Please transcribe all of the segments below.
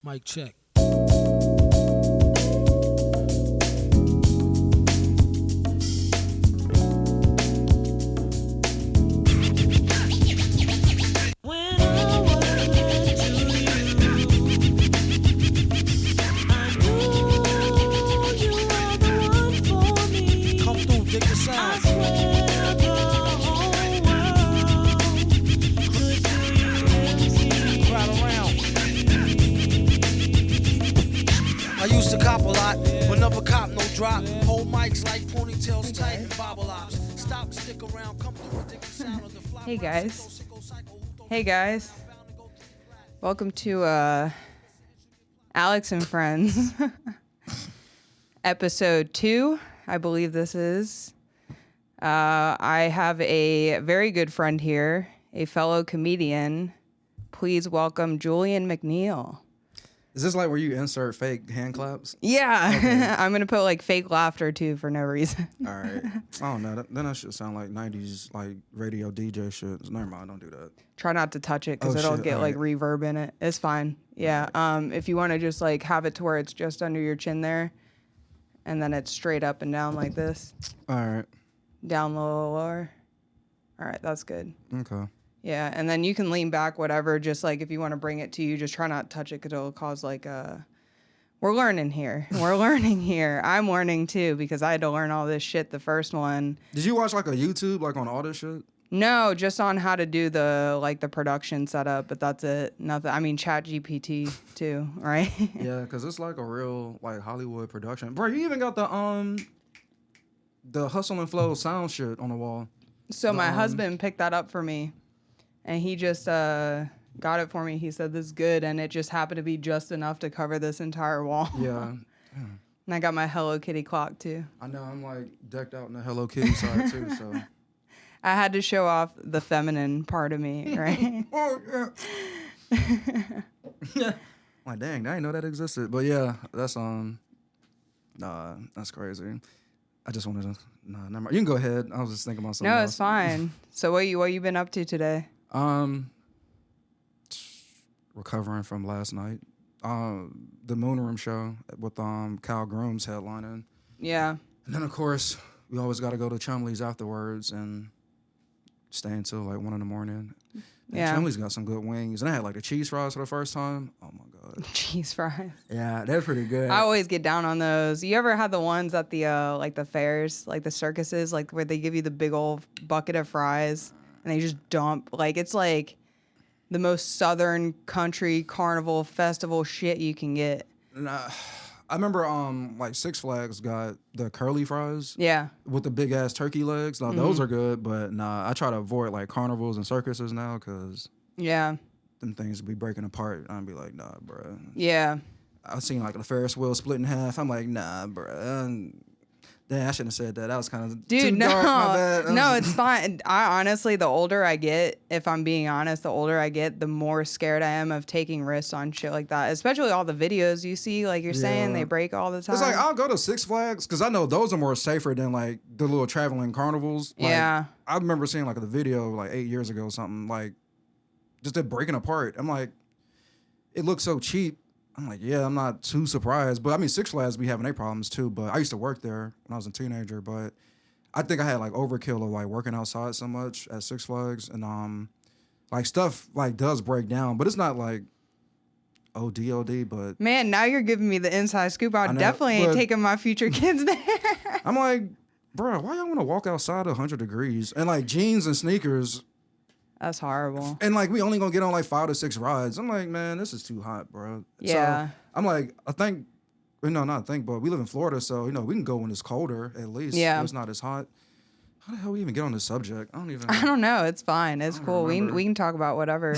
Mic check. I used to cop a lot, but never cop no drop. Hold mics like ponytails tight and bobble ops. Stop, stick around, come through with the sound of the fly. Hey guys. Hey guys. Welcome to Alex and Friends. Episode 2, I believe this is. I have a very good friend here, a fellow comedian. Please welcome Julian McNeill. Is this like where you insert fake hand claps? Yeah. Okay. I'm going to put like fake laughter too for no reason. All right. I don't know. Then that should sound like 90s like radio DJ shit. Never mind. Don't do that. Try not to touch it because it'll shit. get All like right. reverb in it. It's fine. Yeah. If you want to just like have it to where it's just under your chin there and then it's straight up and down like this. All right. Down low, lower. All right. That's good. Okay. Yeah. And then you can lean back, whatever. Just like if you want to bring it to you, just try not to touch it because it'll cause like we're learning here. We're learning here. I'm learning too because I had to learn all this shit the first one. Did you watch like a YouTube like on all this shit? No, just on how to do the like the production setup, but that's it. Nothing. I mean, Chat GPT too, right? Yeah, because it's like a real like Hollywood production. Bro, you even got the Hustle and Flow sound shit on the wall. So my husband picked that up for me, and he just got it for me. He said this is good, and it just happened to be just enough to cover this entire wall. Yeah. And I got my Hello Kitty clock too. I know. I'm like decked out in the Hello Kitty side too. So. I had to show off the feminine part of me, right? Oh yeah. Like dang, I didn't know that existed. But yeah, that's that's crazy. I just wanted to never mind. You can go ahead. I was just thinking about something No, else. it's fine. So what you been up to today? Recovering from last night. The Moon Room show with Kyle Grooms headlining. Yeah. And then of course we always got to go to Chumley's afterwards and stay until like 1 a.m. Yeah. Chumley's got some good wings. And I had like the cheese fries for the first time. Oh my god. Cheese fries. Yeah, they're pretty good. I always get down on those. You ever had the ones at the like the fairs, like the circuses, like where they give you the big old bucket of fries and they just dump like it's like the most southern country carnival festival shit you can get. Nah, I remember like Six Flags got the curly fries. Yeah. With the big ass turkey legs. Now those are good, but nah, I try to avoid like carnivals and circuses now because Yeah. them things be breaking apart. I'd be like, nah, bro. Yeah. I've seen like the Ferris wheel split in half. I'm like, nah, bro. Damn, I shouldn't have said that. That was kind of Dude, too dark, my bad. no, it's fine. I honestly, the older I get, if I'm being honest, the older I get, the more scared I am of taking risks on shit like that. Especially all the videos you see, like you're saying, they break all the time. It's like I'll go to Six Flags because I know those are more safer than like the little traveling carnivals. Like, Yeah. I remember seeing like the video like 8 years ago or something, like just it breaking apart. I'm like, it looks so cheap. I'm like, yeah, I'm not too surprised. But I mean, Six Flags be having their problems too. But I used to work there when I was a teenager. But I think I had like overkill of like working outside so much at Six Flags. And like stuff like does break down. But it's not like OD, but Man, now you're giving me the inside scoop. I know, definitely ain't but- taking my future kids there. I'm like, bro, why y'all want to walk outside 100 degrees? And like jeans and sneakers. That's horrible. And like we only gonna get on like 5 to 6 rides. I'm like, man, this is too hot, bro. Yeah. So I'm like, but we live in Florida, so you know we can go when it's colder at least. Yeah. When it's not as hot. How the hell we even get on this subject? I I don't know. It's fine. It's cool. We can talk about whatever.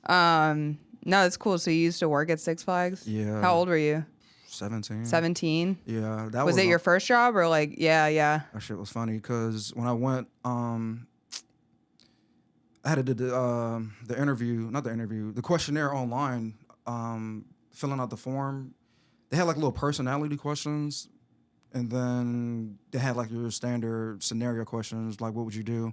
No, it's cool. So you used to work at Six Flags? Yeah. How old were you? 17. 17? Yeah, that Was it your first job or like, yeah. That shit was funny because when I went, I had to do the questionnaire online, filling out the form. They had like little personality questions, and then they had like your standard scenario questions, like what would you do?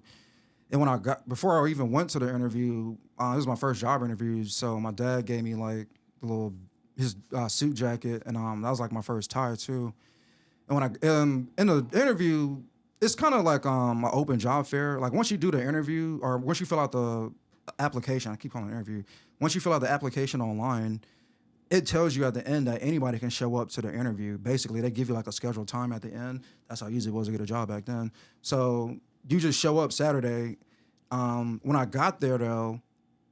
And when before I even went to the interview, this was my first job interview, so my dad gave me like the little his suit jacket, and that was like my first tire too. And when I in the interview, it's kind of like an open job fair. Like once you do the interview or once you fill out the application, I keep calling it interview. Once you fill out the application online, it tells you at the end that anybody can show up to the interview. Basically, they give you like a scheduled time at the end. That's how easy it was to get a job back then. So you just show up Saturday. When I got there though,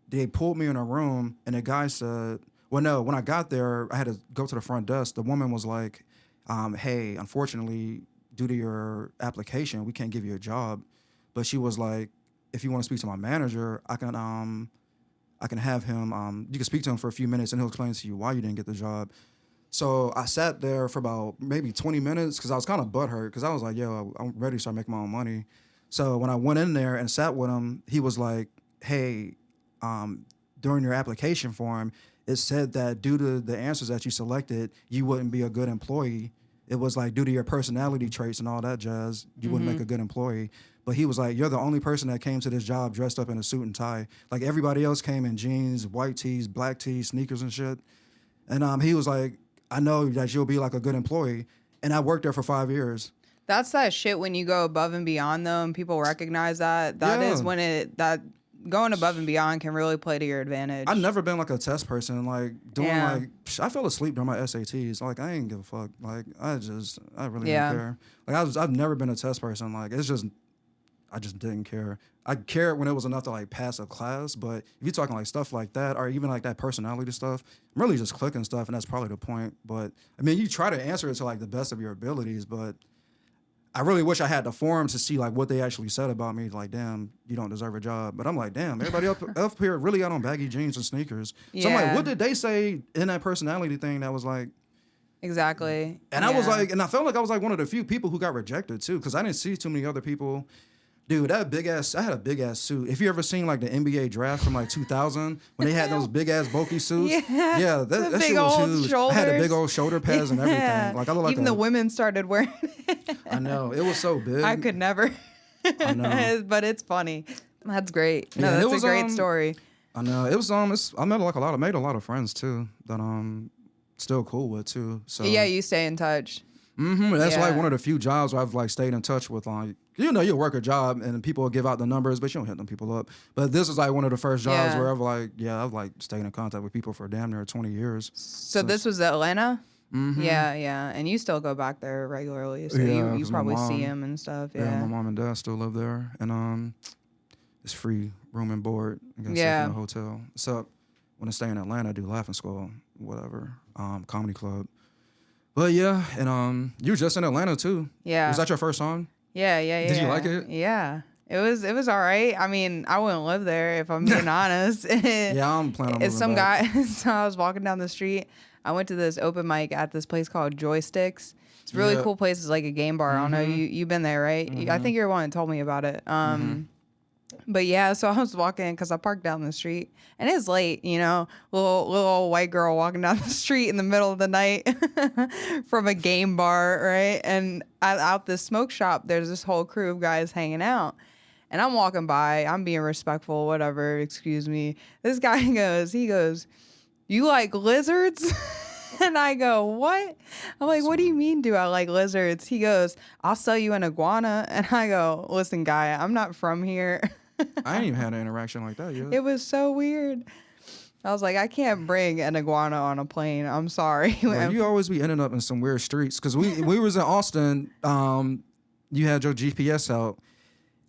they pulled me in a room and the guy said, well, no, when I got there, I had to go to the front desk. The woman was like, hey, unfortunately, due to your application, we can't give you a job. But she was like, if you want to speak to my manager, I can have him, you can speak to him for a few minutes and he'll explain to you why you didn't get the job. So I sat there for about maybe 20 minutes because I was kind of butthurt because I was like, yo, I'm ready to start making my own money. So when I went in there and sat with him, he was like, hey, during your application form, it said that due to the answers that you selected, you wouldn't be a good employee. It was like due to your personality traits and all that jazz, you wouldn't make a good employee. But he was like, you're the only person that came to this job dressed up in a suit and tie. Like everybody else came in jeans, white tees, black tees, sneakers and shit. And he was like, I know that you'll be like a good employee. And I worked there for 5 years. That's that shit when you go above and beyond though, and people recognize that. That is when that going above and beyond can really play to your advantage. I've never been like a test person, like doing like I fell asleep during my SATs. Like I ain't give a fuck. Like I really don't care. Like I've never been a test person. Like it's just I just didn't care. I cared when it was enough to like pass a class, but if you're talking like stuff like that or even like that personality stuff, I'm really just clicking stuff, and that's probably the point. But I mean, you try to answer it to like the best of your abilities, but I really wish I had the form to see like what they actually said about me. Like, damn, you don't deserve a job. But I'm like, damn, everybody up here really got on baggy jeans and sneakers. So I'm like, what did they say in that personality thing that was like? Exactly. And I was like, and I felt like I was like one of the few people who got rejected too, because I didn't see too many other people. Dude, I had a big ass suit. If you ever seen like the NBA draft from like 2000 when they had those big ass bulky suits, that shit was huge. Shoulders. I had a big old shoulder pads and everything. Like I look like even the women started wearing it. I know it was so big. I could never. I know, but it's funny. That's great. No, yeah, that's a great story. I know it was. I met like made a lot of friends too that still cool with too. So yeah, you stay in touch. That's like one of the few jobs where I've like stayed in touch with. Like, you know, you work a job and people will give out the numbers, but you don't hit them people up. But this is like one of the first jobs where I've like stayed in contact with people for damn near 20 years. So this was Atlanta? Yeah. And you still go back there regularly, so you probably see him and stuff. Yeah, my mom and dad still live there, and it's free room and board. I guess in the hotel. So when I stay in Atlanta, I do Laughing Skull, whatever, comedy club. But yeah, and you were just in Atlanta too. Yeah. Was that your first song? Yeah. Did you like it? Yeah. It was all right. I mean, I wouldn't live there if I'm being honest. Yeah, I'm planning on moving some back. Guy. So I was walking down the street. I went to this open mic at this place called Joysticks. It's a really cool place. It's like a game bar. I don't know. You've been there, right? I think you're the one that told me about it. But yeah, so I was walking because I parked down the street, and it's late, you know, little old white girl walking down the street in the middle of the night from a game bar, right? And out this smoke shop, there's this whole crew of guys hanging out, and I'm walking by, I'm being respectful, whatever, excuse me. This guy goes, you like lizards? And I go, what? I'm like, what do you mean, do I like lizards? He goes, I'll sell you an iguana. And I go, listen, guy, I'm not from here. I ain't even had an interaction like that yet. It was so weird. I was like, I can't bring an iguana on a plane. I'm sorry. Bro, you always be ending up in some weird streets. Because we was in Austin, you had your GPS out.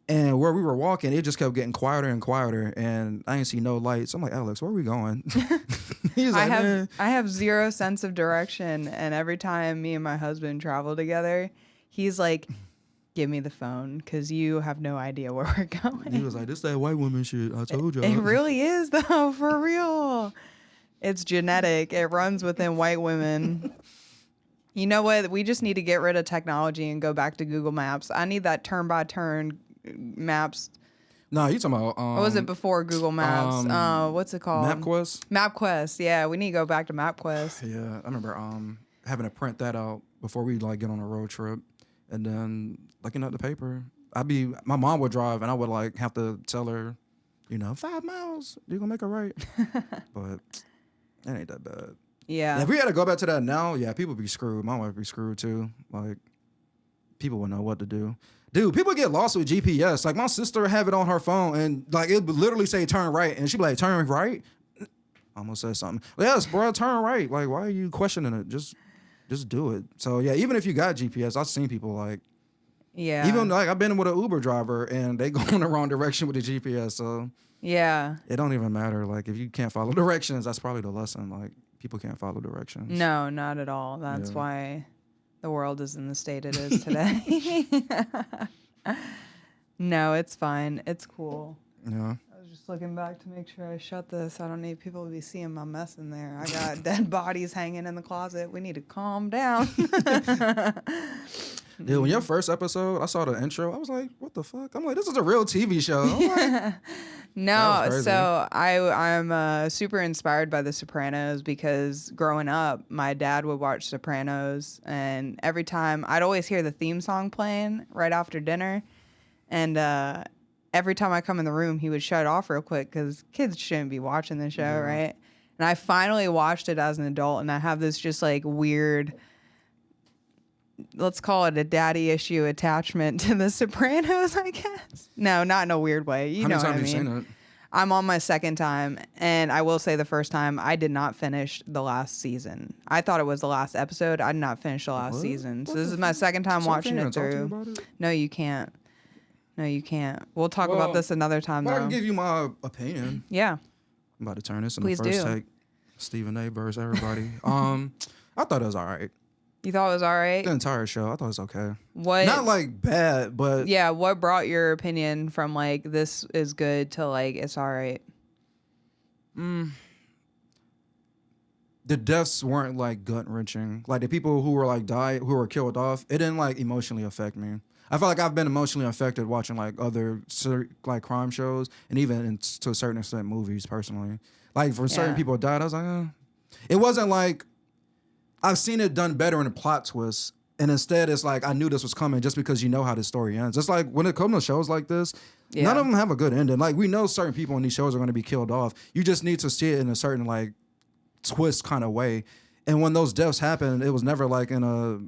And where we were walking, it just kept getting quieter and quieter, and I didn't see no lights. I'm like, Alex, where are we going? He's like, I have zero sense of direction, and every time me and my husband travel together, he's like, give me the phone, because you have no idea where we're going. He was like, this that white woman shit. I told you. It really is, though, for real. It's genetic. It runs within white women. You know what? We just need to get rid of technology and go back to Google Maps. I need that turn-by-turn maps. No, you talking about or was it before Google Maps? What's it called? MapQuest. Yeah, we need to go back to MapQuest. Yeah, I remember having to print that out before we like get on a road trip, and then looking at the paper. My mom would drive, and I would like have to tell her, 5 miles, you're gonna make a right. But it ain't that bad. Yeah. If we had to go back to that now, yeah, people be screwed. My wife would be screwed too. Like, people wouldn't know what to do. Dude, people get lost with GPS. Like, my sister have it on her phone, and like it would literally say turn right, and she'd be like, turn right? I almost said something. Yes, bro, turn right. Like, why are you questioning it? Just do it. So yeah, even if you got GPS, I've seen people like, Yeah. even like I've been with an Uber driver and they go in the wrong direction with the GPS. So Yeah. it don't even matter. Like, if you can't follow directions, that's probably the lesson. Like, people can't follow directions. No, not at all. That's Yeah. why the world is in the state it is today. No, it's fine. It's cool. Yeah. I was just looking back to make sure I shut this. I don't need people to be seeing my mess in there. I got dead bodies hanging in the closet. We need to calm down. Dude, when your first episode, I saw the intro, I was like, what the fuck? I'm like, this is a real TV show. I'm like, That No, was crazy. so I'm super inspired by The Sopranos because growing up, my dad would watch Sopranos, and every time I'd always hear the theme song playing right after dinner, and every time I come in the room, he would shut it off real quick because kids shouldn't be watching the show, right? And I finally watched it as an adult, and I have this just like weird, let's call it a daddy issue attachment to The Sopranos, I guess. No, not in a weird way. You how know many what I times mean. have you seen it? I'm on my second time, and I will say the first time I did not finish the last season. I thought it was the last episode. I did not finish the last What? season. So What this the is my second time So I watching can't it even talk to you through. about it? No, you can't. No, you can't. We'll talk Well, about this another time, But I though. can give you my opinion. Yeah. I'm about to turn this in Please the first do. take. Stephen A. versus everybody. I thought it was all right. You thought it was all right? The entire show, I thought it was okay. What? Not like bad, but Yeah, what brought your opinion from like this is good to like it's all right? the deaths weren't like gut wrenching. Like, the people who were like died, who were killed off, it didn't like emotionally affect me. I feel like I've been emotionally affected watching like other like crime shows, and even to a certain extent movies personally. Like, for certain Yeah. people died, I was like, It wasn't like I've seen it done better in a plot twist. And instead, it's like I knew this was coming just because you know how this story ends. It's like when it comes to shows like this, Yeah. none of them have a good ending. Like, we know certain people in these shows are going to be killed off. You just need to see it in a certain like twist kind of way. And when those deaths happened, it was never like in a,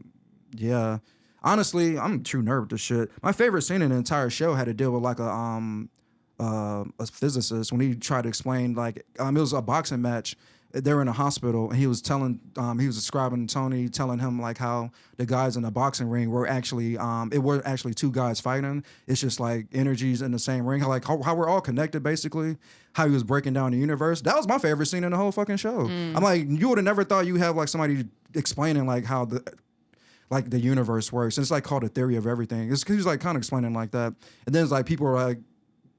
yeah. Honestly, I'm a true nerd with this shit. My favorite scene in the entire show had to deal with like a physicist when he tried to explain like it was a boxing match. They were in a hospital, and he was describing Tony, telling him like how the guys in the boxing ring were actually, it were actually two guys fighting. It's just like energies in the same ring, like how we're all connected, basically. How he was breaking down the universe. That was my favorite scene in the whole fucking show. I'm like, you would have never thought you have like somebody explaining like how the universe works. And it's like called a theory of everything. It's because he's like kind of explaining like that, and then it's like people are like,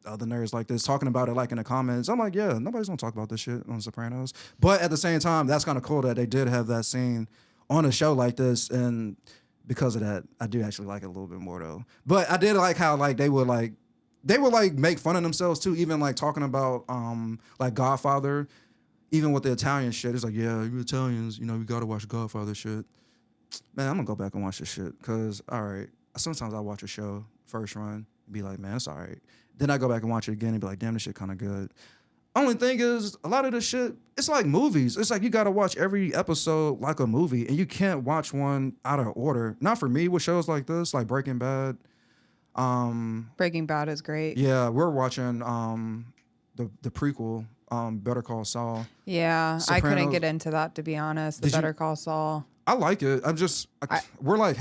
other nerds like this talking about it like in the comments. I'm like, yeah, nobody's gonna talk about this shit on Sopranos. But at the same time, that's kind of cool that they did have that scene on a show like this, and because of that, I do actually like it a little bit more though. But I did like how like they would make fun of themselves too, even like talking about like Godfather, even with the Italian shit. It's like, yeah, you Italians, you know, we gotta watch Godfather shit. Man, I'm gonna go back and watch this shit because all right, sometimes I watch a show first run and be like, man, it's all right. Then I go back and watch it again and be like, damn, this shit kind of good. Only thing is, a lot of this shit, it's like movies. It's like you got to watch every episode like a movie, and you can't watch one out of order. Not for me with shows like this, like Breaking Bad. Breaking Bad is great. Yeah, we're watching the prequel, Better Call Saul. Yeah, I couldn't Sopranos. get into that, to be honest. The Did you- Better Call Saul. I like it. We're like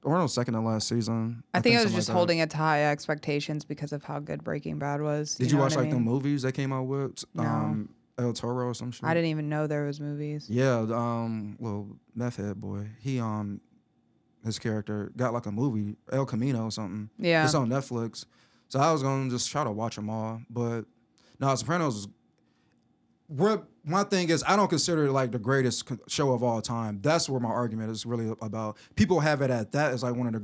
we're on second to last season. I think I was something just like that. holding it to high expectations because of how good Breaking Bad was. Did you know watch what I like the mean? movies they came out with? No. El Toro or some shit? I didn't even know there was movies. Yeah, little meth head boy. He his character got like a movie, El Camino or something. Yeah. It's on Netflix. So I was gonna just try to watch them all, but no, Sopranos is. My thing is, I don't consider it like the greatest show of all time. That's where my argument is really about. People have it at that as like one of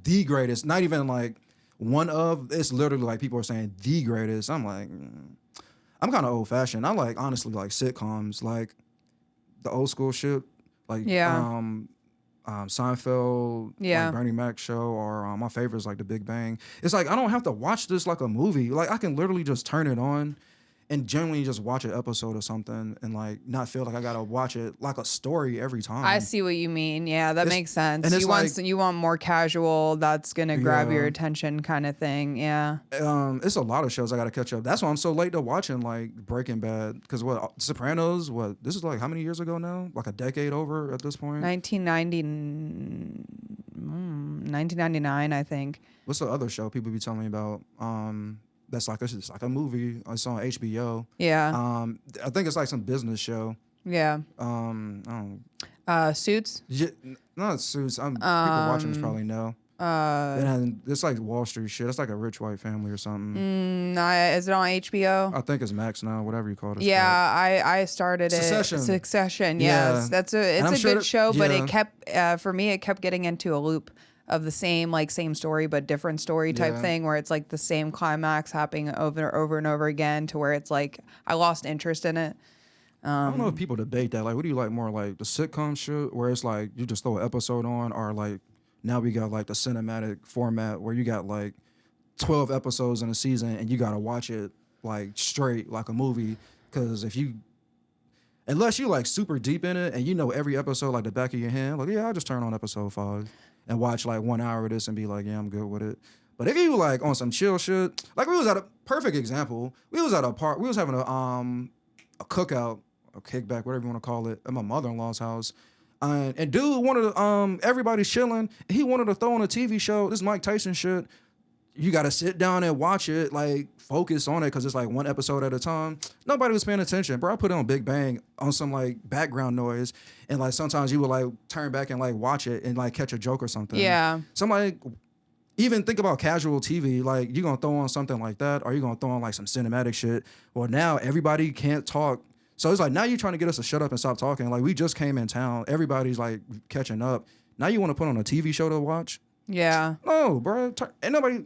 the greatest, not even like one of. It's literally like people are saying the greatest. I'm like, I'm kind of old fashioned. I like honestly like sitcoms, like the old school shit, like Seinfeld, Yeah. like Bernie Mac show, or my favorite is like The Big Bang. It's like I don't have to watch this like a movie. Like I can literally just turn it on and genuinely just watch an episode or something and like not feel like I gotta watch it like a story every time. I see what you mean. Yeah, that makes sense. and it's You want more casual, that's gonna grab your Yeah. attention kind of thing. Yeah. It's a lot of shows I gotta catch up. That's why I'm so late to watching like Breaking Bad. Because what Sopranos? What this is like how many years ago now? Like a decade over at this point. 1999, I think. What's the other show people be telling me about? That's like it's like a movie. It's on HBO. Yeah. I think it's like some business show. Yeah. I don't. Suits. Not Suits. People watching this probably know. And it's like Wall Street shit. It's like a rich white family or something. Is it on HBO? I think it's Max now, whatever you call it. Yeah, I started Succession. it. Succession. Yeah. Yes, it's a I'm sure good show, but yeah. it kept for me it kept getting into a loop of the same story but different story type Yeah. thing where it's like the same climax happening over and over again to where it's like I lost interest in it. I don't know if people debate that. Like, what do you like more, like the sitcom shit, where it's like you just throw an episode on, or like now we got like the cinematic format where you got like 12 episodes in a season and you gotta watch it like straight like a movie. Because unless you like super deep in it and you know every episode like the back of your hand, like yeah, I'll just turn on episode 5 and watch like 1 hour of this and be like, yeah, I'm good with it. But if you like on some chill shit, like we was at a perfect example, we was at a park, we was having a cookout, a kickback, whatever you want to call it, at my mother-in-law's house. And dude wanted to, everybody's chilling. He wanted to throw on a TV show. This Mike Tyson shit. You got to sit down and watch it, like focus on it, because it's like one episode at a time. Nobody was paying attention, bro. I put it on Big Bang on some like background noise, and like sometimes you would like turn back and like watch it and like catch a joke or something. Yeah. Somebody even think about casual TV, like you gonna throw on something like that, or you gonna throw on like some cinematic shit. Well, now everybody can't talk. So it's like now you're trying to get us to shut up and stop talking. Like we just came in town, everybody's like catching up. Now you want to put on a TV show to watch? Yeah. No, bro. Ain't nobody.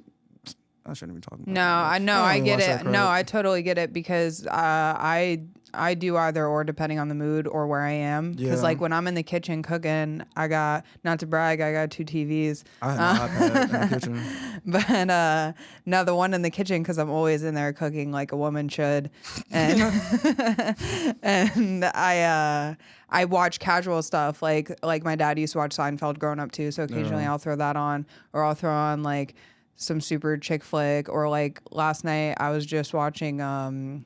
I shouldn't even talk about No, that. I know, don't I even get watch that it. crap. No, I totally get it because I do either or depending on the mood or where I am. Because Yeah. like when I'm in the kitchen cooking, I got, not to brag, I got 2 TVs. I had an iPad in the kitchen. But no, the one in the kitchen because I'm always in there cooking like a woman should, and and I watch casual stuff like my dad used to watch Seinfeld growing up too. So occasionally I'll throw that on, or I'll throw on like some super chick flick, or like last night I was just watching I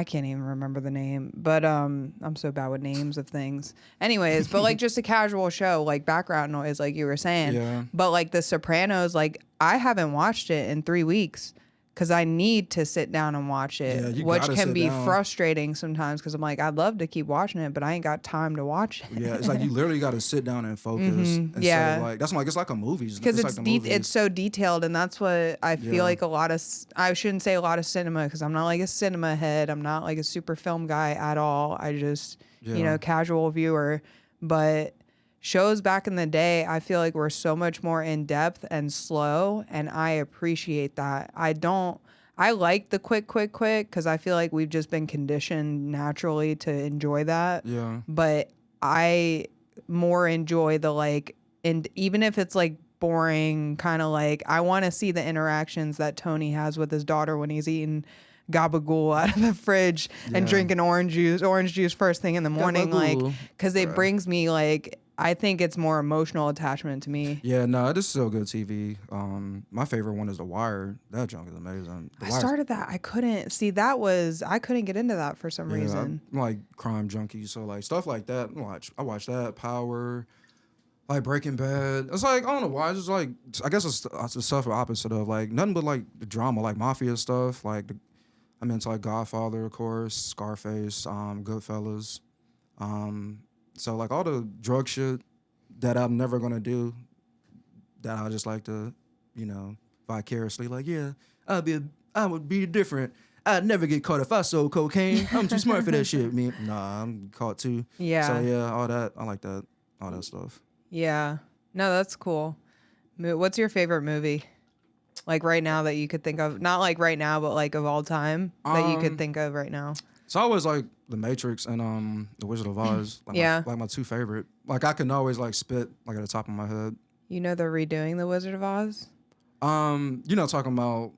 can't even remember the name, but I'm so bad with names of things. Anyways, but like just a casual show, like background noise, like you were saying. Yeah. But like The Sopranos, like I haven't watched it in 3 weeks because I need to sit down and watch it, Yeah, you which gotta can sit be down. frustrating sometimes because I'm like, I'd love to keep watching it, but I ain't got time to watch it. Yeah, it's like you literally got to sit down and focus. Instead Yeah. of like that's like it's like a movie. Because like the movies. it's so detailed, and that's what I feel Yeah. like a lot of I shouldn't say a lot of cinema because I'm not like a cinema head. I'm not like a super film guy at all. I just Yeah. casual viewer. But shows back in the day, I feel like were so much more in depth and slow, and I appreciate that. I like the quick because I feel like we've just been conditioned naturally to enjoy that. Yeah. But I more enjoy the like, and even if it's like boring, kind of like I want to see the interactions that Tony has with his daughter when he's eating gabagool out of the fridge and Yeah. drinking orange juice first thing in the morning, like Gabagool. because it brings me like I think it's more emotional attachment to me. Yeah, no, it is still good TV. My favorite one is The Wire. That junk is amazing. The I Wire's- started that. I couldn't get into that for some reason. I'm like crime junkie, so like stuff like that. I watch that. Power, like Breaking Bad. It's like I don't know why. It's just like I guess it's the stuff opposite of like nothing but like the drama, like mafia stuff. Like I'm into like Godfather, of course, Scarface, Goodfellas. So like all the drug shit that I'm never gonna do, that I just like to, vicariously like, yeah, I would be different. I'd never get caught if I sold cocaine. I'm too smart for that shit. Nah, I'm caught too. Yeah. So yeah, all that I like that, all that stuff. Yeah. No, that's cool. What's your favorite movie? Like right now that you could think of, not like right now, but like of all time that you could think of right now. It's always like The Matrix and The Wizard of Oz. Like Yeah. my 2 favorite. Like I can always like spit like at the top of my head. You know they're redoing The Wizard of Oz? Talking about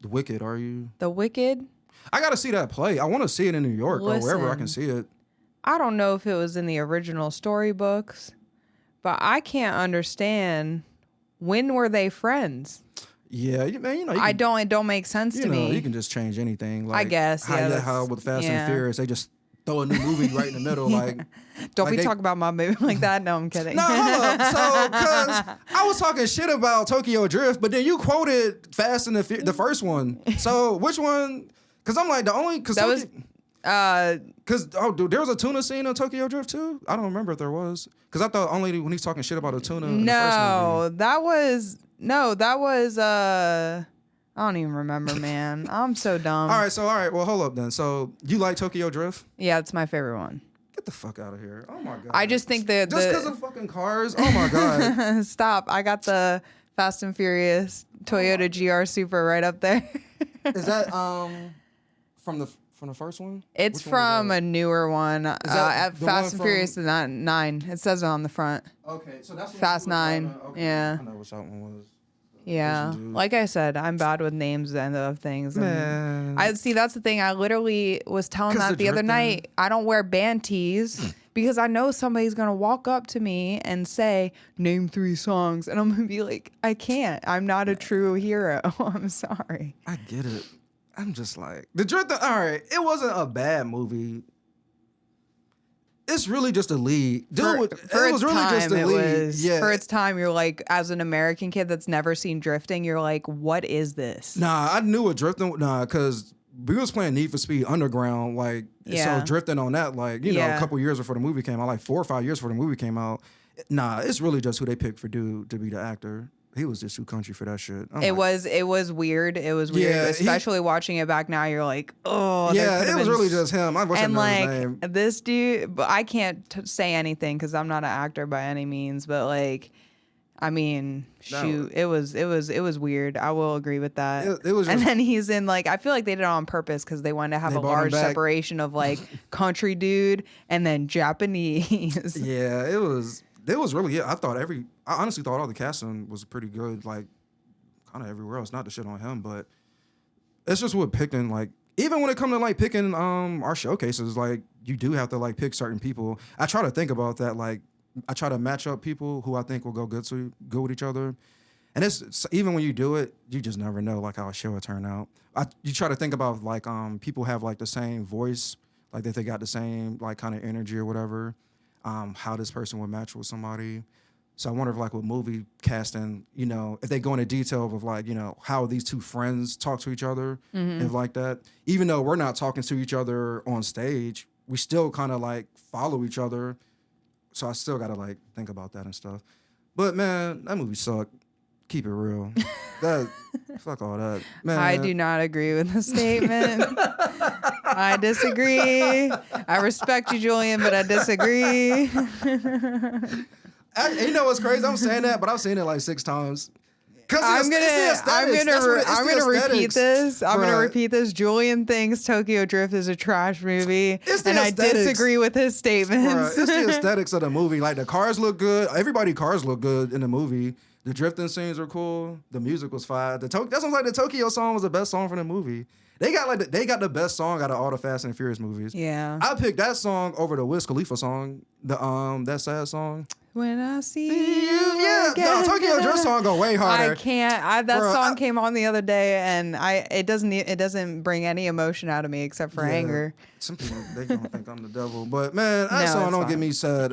The Wicked, are you? The Wicked. I gotta see that play. I want to see it in New York or wherever I can see it. I don't know if it was in the original storybooks, but I can't understand, when were they friends? Yeah, man, you know. It don't make sense to me. You can just change anything. Like I guess, yeah. How with Fast and Furious, they just throw a new movie right in the middle. Like, don't be talking about my movie like that. No, I'm kidding. No, hold up. So, because I was talking shit about Tokyo Drift, but then you quoted Fast and the first one. So, which one? Because I'm like, because there was a tuna scene on Tokyo Drift too. I don't remember if there was, because I thought only when he's talking shit about a tuna. In the first movie. that was I don't even remember, man. I'm so dumb. All right. Well, hold up then. So you like Tokyo Drift? Yeah, it's my favorite one. Get the fuck out of here! Oh my god! I just think that just because of fucking cars. Oh my god! Stop! I got the Fast and Furious Toyota GR Super right up there. Is that from the first one? It's from a newer one. At Fast and Furious 9. It says it on the front. Okay, so that's Fast 9. Okay. Yeah. I know what that one was. Yeah, like I said, I'm bad with names and of things. Man, I see. That's the thing. I literally was telling that the other night. I don't wear band tees because I know somebody's gonna walk up to me and say, "Name 3 songs," and I'm gonna be like, "I can't. I'm not a true hero. I'm sorry." I get it. I'm just like the Drifter. All right, it wasn't a bad movie. It's really just a lead. For its time, you're like, as an American kid that's never seen drifting, you're like, what is this? Nah, I knew what drifting. Nah, because we was playing Need for Speed Underground, like, so drifting on that, like, you know, a couple years before the movie came out, like 4 or 5 years before the movie came out. Nah, it's really just who they picked for dude to be the actor. He was just too country for that shit. It was weird. It was weird, especially watching it back now. You're like, oh, yeah, it was really just him. I wish I knew his name. This dude, but I can't say anything because I'm not an actor by any means. But like, I mean, shoot, it was weird. I will agree with that. It was, and then he's in like, I feel like they did it on purpose because they wanted to have a large separation of like country dude and then Japanese. Yeah, it was really. Yeah, I honestly thought all the casting was pretty good. Like, kind of everywhere else. Not to shit on him, but it's just with picking. Like, even when it comes to like picking our showcases, like you do have to like pick certain people. I try to think about that. Like, I try to match up people who I think will go good with each other. And it's even when you do it, you just never know like how a show will turn out. You try to think about like people have like the same voice, like that they got the same like kind of energy or whatever. How this person would match with somebody. So I wonder if like with movie casting, you know, if they go into detail of like, you know, how these two friends talk to each other and like that. Even though we're not talking to each other on stage, we still kind of like follow each other. So I still got to like think about that and stuff. But man, that movie sucked. Keep it real. Fuck all that. Man. I do not agree with the statement. I disagree. I respect you, Julian, but I disagree. You know what's crazy? I'm saying that, but I've seen it like 6 times. I'm gonna repeat this. I'm gonna repeat this. Julian thinks Tokyo Drift is a trash movie, and I disagree with his statements. It's the aesthetics of the movie. Like the cars look good. Everybody's cars look good in the movie. The drifting scenes were cool. The music was fire. That's like the Tokyo song was the best song from the movie. They got the best song out of all the Fast and Furious movies. Yeah, I picked that song over the Wiz Khalifa song. That sad song. When I see you, yeah, no, Tokyo Drift song go way harder. I can't. That song came on the other day, and it doesn't bring any emotion out of me except for anger. Some people they gonna think I'm the devil, but man, that song don't get me sad.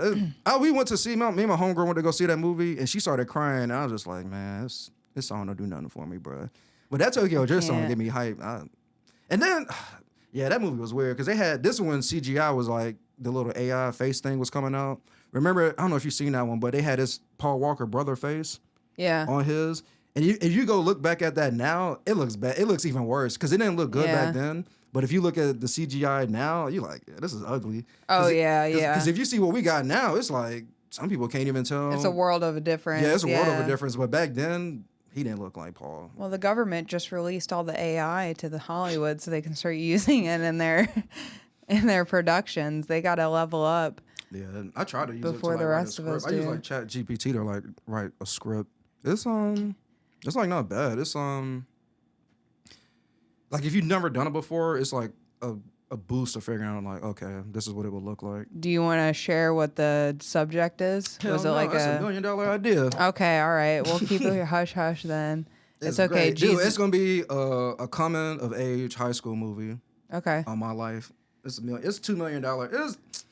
We went to see me and my homegirl went to go see that movie, and she started crying. And I was just like, man, this song don't do nothing for me, bro. But that Tokyo Drift song get me hype. And then, that movie was weird because they had this one CGI was like the little AI face thing was coming out. Remember, I don't know if you've seen that one, but they had this Paul Walker brother face on his. And if you go look back at that now, it looks bad. It looks even worse because it didn't look good back then. But if you look at the CGI now, you're like, this is ugly. Because if you see what we got now, it's like some people can't even tell. It's a world of a difference. Yeah, it's a world of a difference. But back then, he didn't look like Paul. Well, the government just released all the AI to the Hollywood so they can start using it in their productions. They got to level up. Yeah, I try to use before it to the like rest of us I use like Chat GPT to like write a script. It's like not bad. It's like if you've never done it before, it's like a boost of figuring out like, okay, this is what it would look like. Do you want to share what the subject is? Was it no, like that's a $1 million idea. Okay, all right. We'll keep it hush hush then. It's okay. Great. Dude, Jesus. it's gonna be a coming of age high school movie Okay. on my life. It's $2 million. It's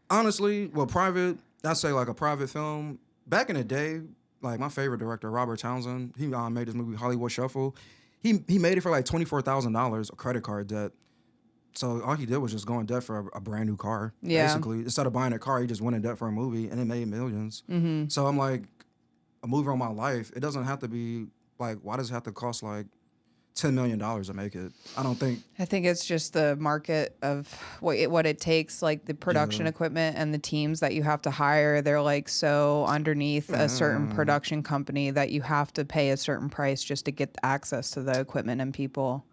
honestly, well, private. I say like a private film. Back in the day, like my favorite director, Robert Townsend, he made this movie Hollywood Shuffle. He made it for like $24,000 a credit card debt. So all he did was just go in debt for a brand new car. Yeah. Basically, instead of buying a car, he just went in debt for a movie, and it made millions. Mm-hmm. So I'm like, a movie on my life. It doesn't have to be like, why does it have to cost like $10 million to make it? I don't think. I think it's just the market of what it takes, like the production equipment and the teams that you have to hire. They're like so underneath a certain production company that you have to pay a certain price just to get access to the equipment and people.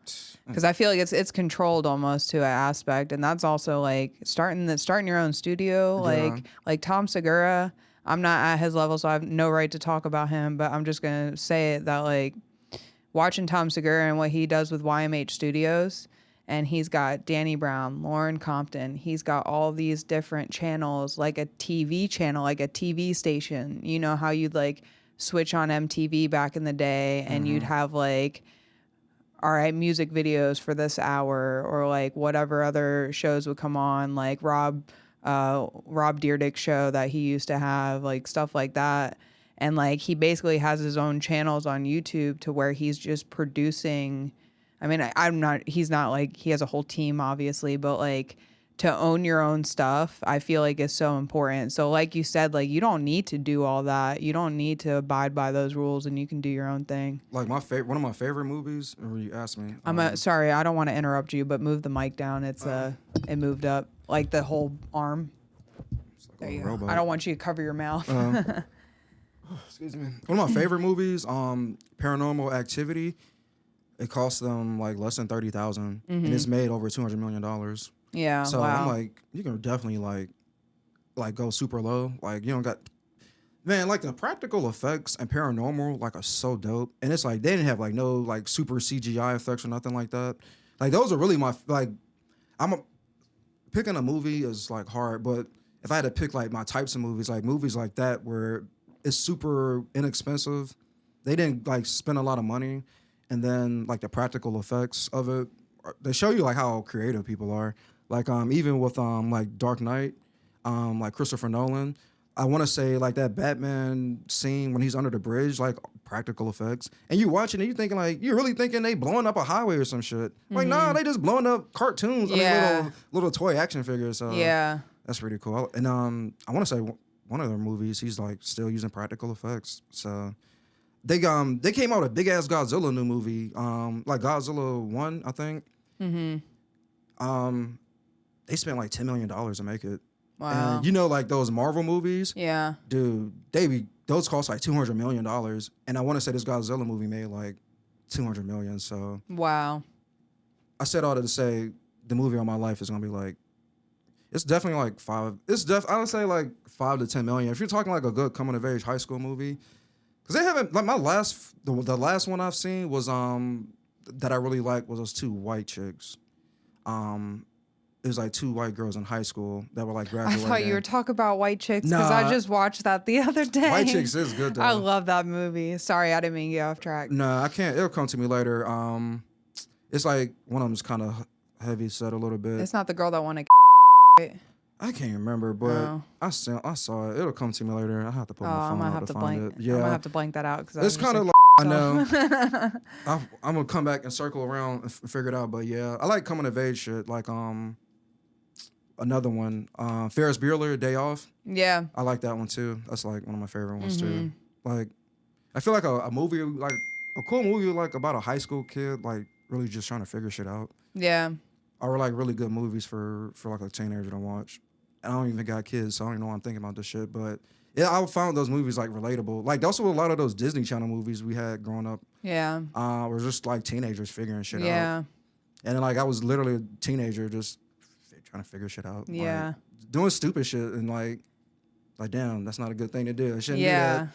Because I feel like it's controlled almost to an aspect, and that's also like starting your own studio. Like Tom Segura, I'm not at his level, so I have no right to talk about him. But I'm just gonna say it that like watching Tom Segura and what he does with YMH Studios, and he's got Danny Brown, Lauren Compton. He's got all these different channels, like a TV channel, like a TV station. You know how you'd like switch on MTV back in the day, and you'd have like, all right, music videos for this hour, or like whatever other shows would come on, like Rob Dyrdek's show that he used to have, like stuff like that. And like he basically has his own channels on YouTube to where he's just producing. I mean, he's not like, he has a whole team obviously, but like to own your own stuff, I feel like is so important. So like you said, like you don't need to do all that. You don't need to abide by those rules, and you can do your own thing. Like one of my favorite movies, or you asked me. Sorry, I don't want to interrupt you, but move the mic down. It's it moved up, like the whole arm. There you go. I don't want you to cover your mouth. Excuse me. One of my favorite movies, Paranormal Activity. It cost them like less than $30,000, and it's made over $200 million. Yeah. So wow. I'm like, you can definitely like go super low. Like you don't got, man, like the practical effects and paranormal like are so dope. And it's like they didn't have like no like super CGI effects or nothing like that. Like those are really my like. Picking a movie is like hard, but if I had to pick like my types of movies like that where it's super inexpensive, they didn't like spend a lot of money, and then like the practical effects of it, they show you like how creative people are. Like even with like Dark Knight, like Christopher Nolan, I want to say like that Batman scene when he's under the bridge, like practical effects, and you watching it, you thinking like, you're really thinking they blowing up a highway or some shit. Like nah, they just blowing up cartoons. I mean, little toy action figures. So yeah, that's pretty cool. And I want to say one of their movies, he's like still using practical effects. So they came out with a big ass Godzilla new movie, like Godzilla 1, I think. They spent like $10 million to make it. Wow. And you know, like those Marvel movies, yeah, dude, those cost like $200 million, and I want to say this Godzilla movie made like $200 million. So wow. I said all that to say the movie on my life is gonna be like, it's definitely like I would say like 5 to 10 million. If you're talking like a good coming of age high school movie, because they haven't like the last one I've seen was that I really liked was those two white chicks. It was like two white girls in high school that were like graduating. I thought you were talking about White Chicks because I just watched that the other day. White Chicks is good though. I love that movie. Sorry, I didn't mean to get off track. No, I can't. It'll come to me later. It's like one of them's kind of heavy set a little bit. It's not the girl that wanted right? I can't remember, but I saw it. It'll come to me later. I have to put my phone out to find it. Yeah, I'm gonna have to blank that out because it's kind of like, I know. I'm gonna come back and circle around and figure it out. But yeah, I like coming of age shit. Like another one, Ferris Bueller, Day Off. Yeah, I like that one too. That's like one of my favorite ones too. Like, I feel like a movie, like a cool movie, like about a high school kid, like really just trying to figure shit out. Yeah. Or like really good movies for like a teenager to watch. And I don't even got kids, so I don't even know why I'm thinking about this shit. But yeah, I found those movies like relatable. Like also a lot of those Disney Channel movies we had growing up. Yeah. Were just like teenagers figuring shit out. Yeah. And then, like I was literally a teenager just trying to figure shit out. Yeah. Like, doing stupid shit and like damn, that's not a good thing to do. I shouldn't do that.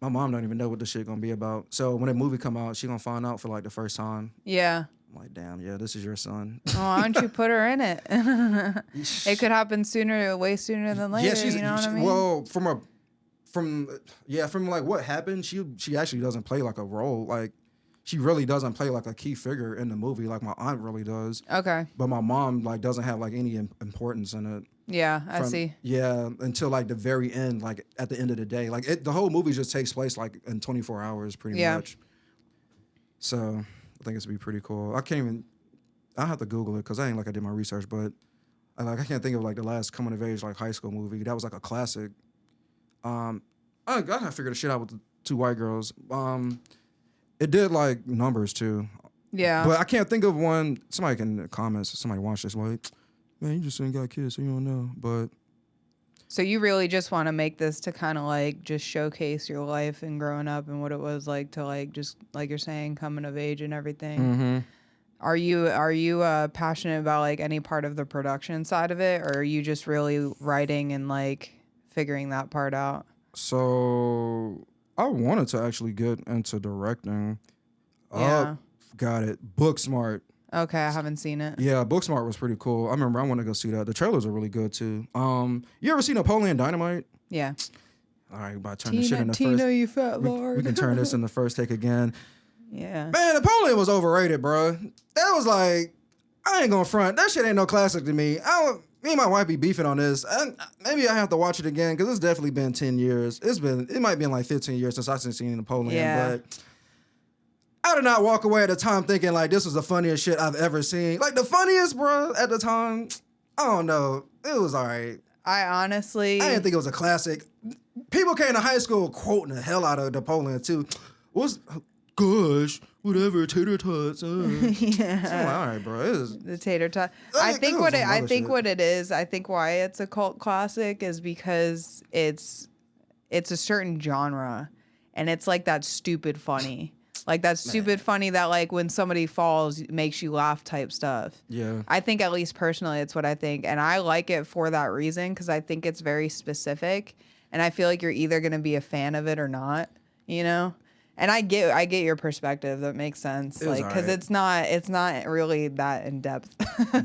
But my mom don't even know what the shit gonna be about. So when the movie come out, she gonna find out for like the first time. Yeah. I'm like, damn, yeah, this is your son. Well, why don't you put her in it? It could happen way sooner than later. Yeah, you know what I mean? Well, from like what happened, she actually doesn't play like a role. Like she really doesn't play like a key figure in the movie, like my aunt really does. Okay. But my mom like doesn't have like any importance in it. Yeah, I see. Yeah, until like the very end, like at the end of the day, like the whole movie just takes place like in 24 hours, pretty much. So I think it's gonna be pretty cool. I have to Google it because I ain't like I did my research, but I can't think of like the last coming of age like high school movie that was like a classic. I gotta figure the shit out with the two white girls. It did like numbers too. Yeah. But I can't think of one. Somebody can in the comments. Somebody watch this. Like, man, you just ain't got kids, so you don't know. But so you really just want to make this to kind of like just showcase your life and growing up and what it was like to like just like you're saying coming of age and everything. mm-hmm. Are you passionate about like any part of the production side of it, or are you just really writing and like figuring that part out? So I wanted to actually get into directing. Yeah. Got it. Booksmart. Okay, I haven't seen it. Yeah, Booksmart was pretty cool. I remember I wanted to go see that. The trailers are really good too. You ever see Napoleon Dynamite? Yeah. All right, about to turn this shit in the Tina, first. you fat lord. We can turn this in the first take again. Yeah. Man, Napoleon was overrated, bro. That was like, I ain't gonna front. That shit ain't no classic to me. Me and my wife be beefing on this. Maybe I have to watch it again because it's definitely been 10 years. It might be like 15 years since I've seen Napoleon. Yeah. But I did not walk away at the time thinking like this was the funniest shit I've ever seen. Like the funniest, bro, at the time. I don't know. It was all right. I didn't think it was a classic. People came to high school quoting the hell out of Napoleon too. Gosh, whatever, tater tots. Yeah. So I'm like, all right, bro. It is, the tater tot. I think what it is, I think why it's a cult classic is because it's a certain genre, and it's like that stupid funny. Like that stupid funny that like when somebody falls makes you laugh type stuff. Yeah. I think at least personally it's what I think. And I like it for that reason because I think it's very specific. And I feel like you're either going to be a fan of it or not, you know? And I get your perspective. That makes sense. It was Like, because it's not really that in depth.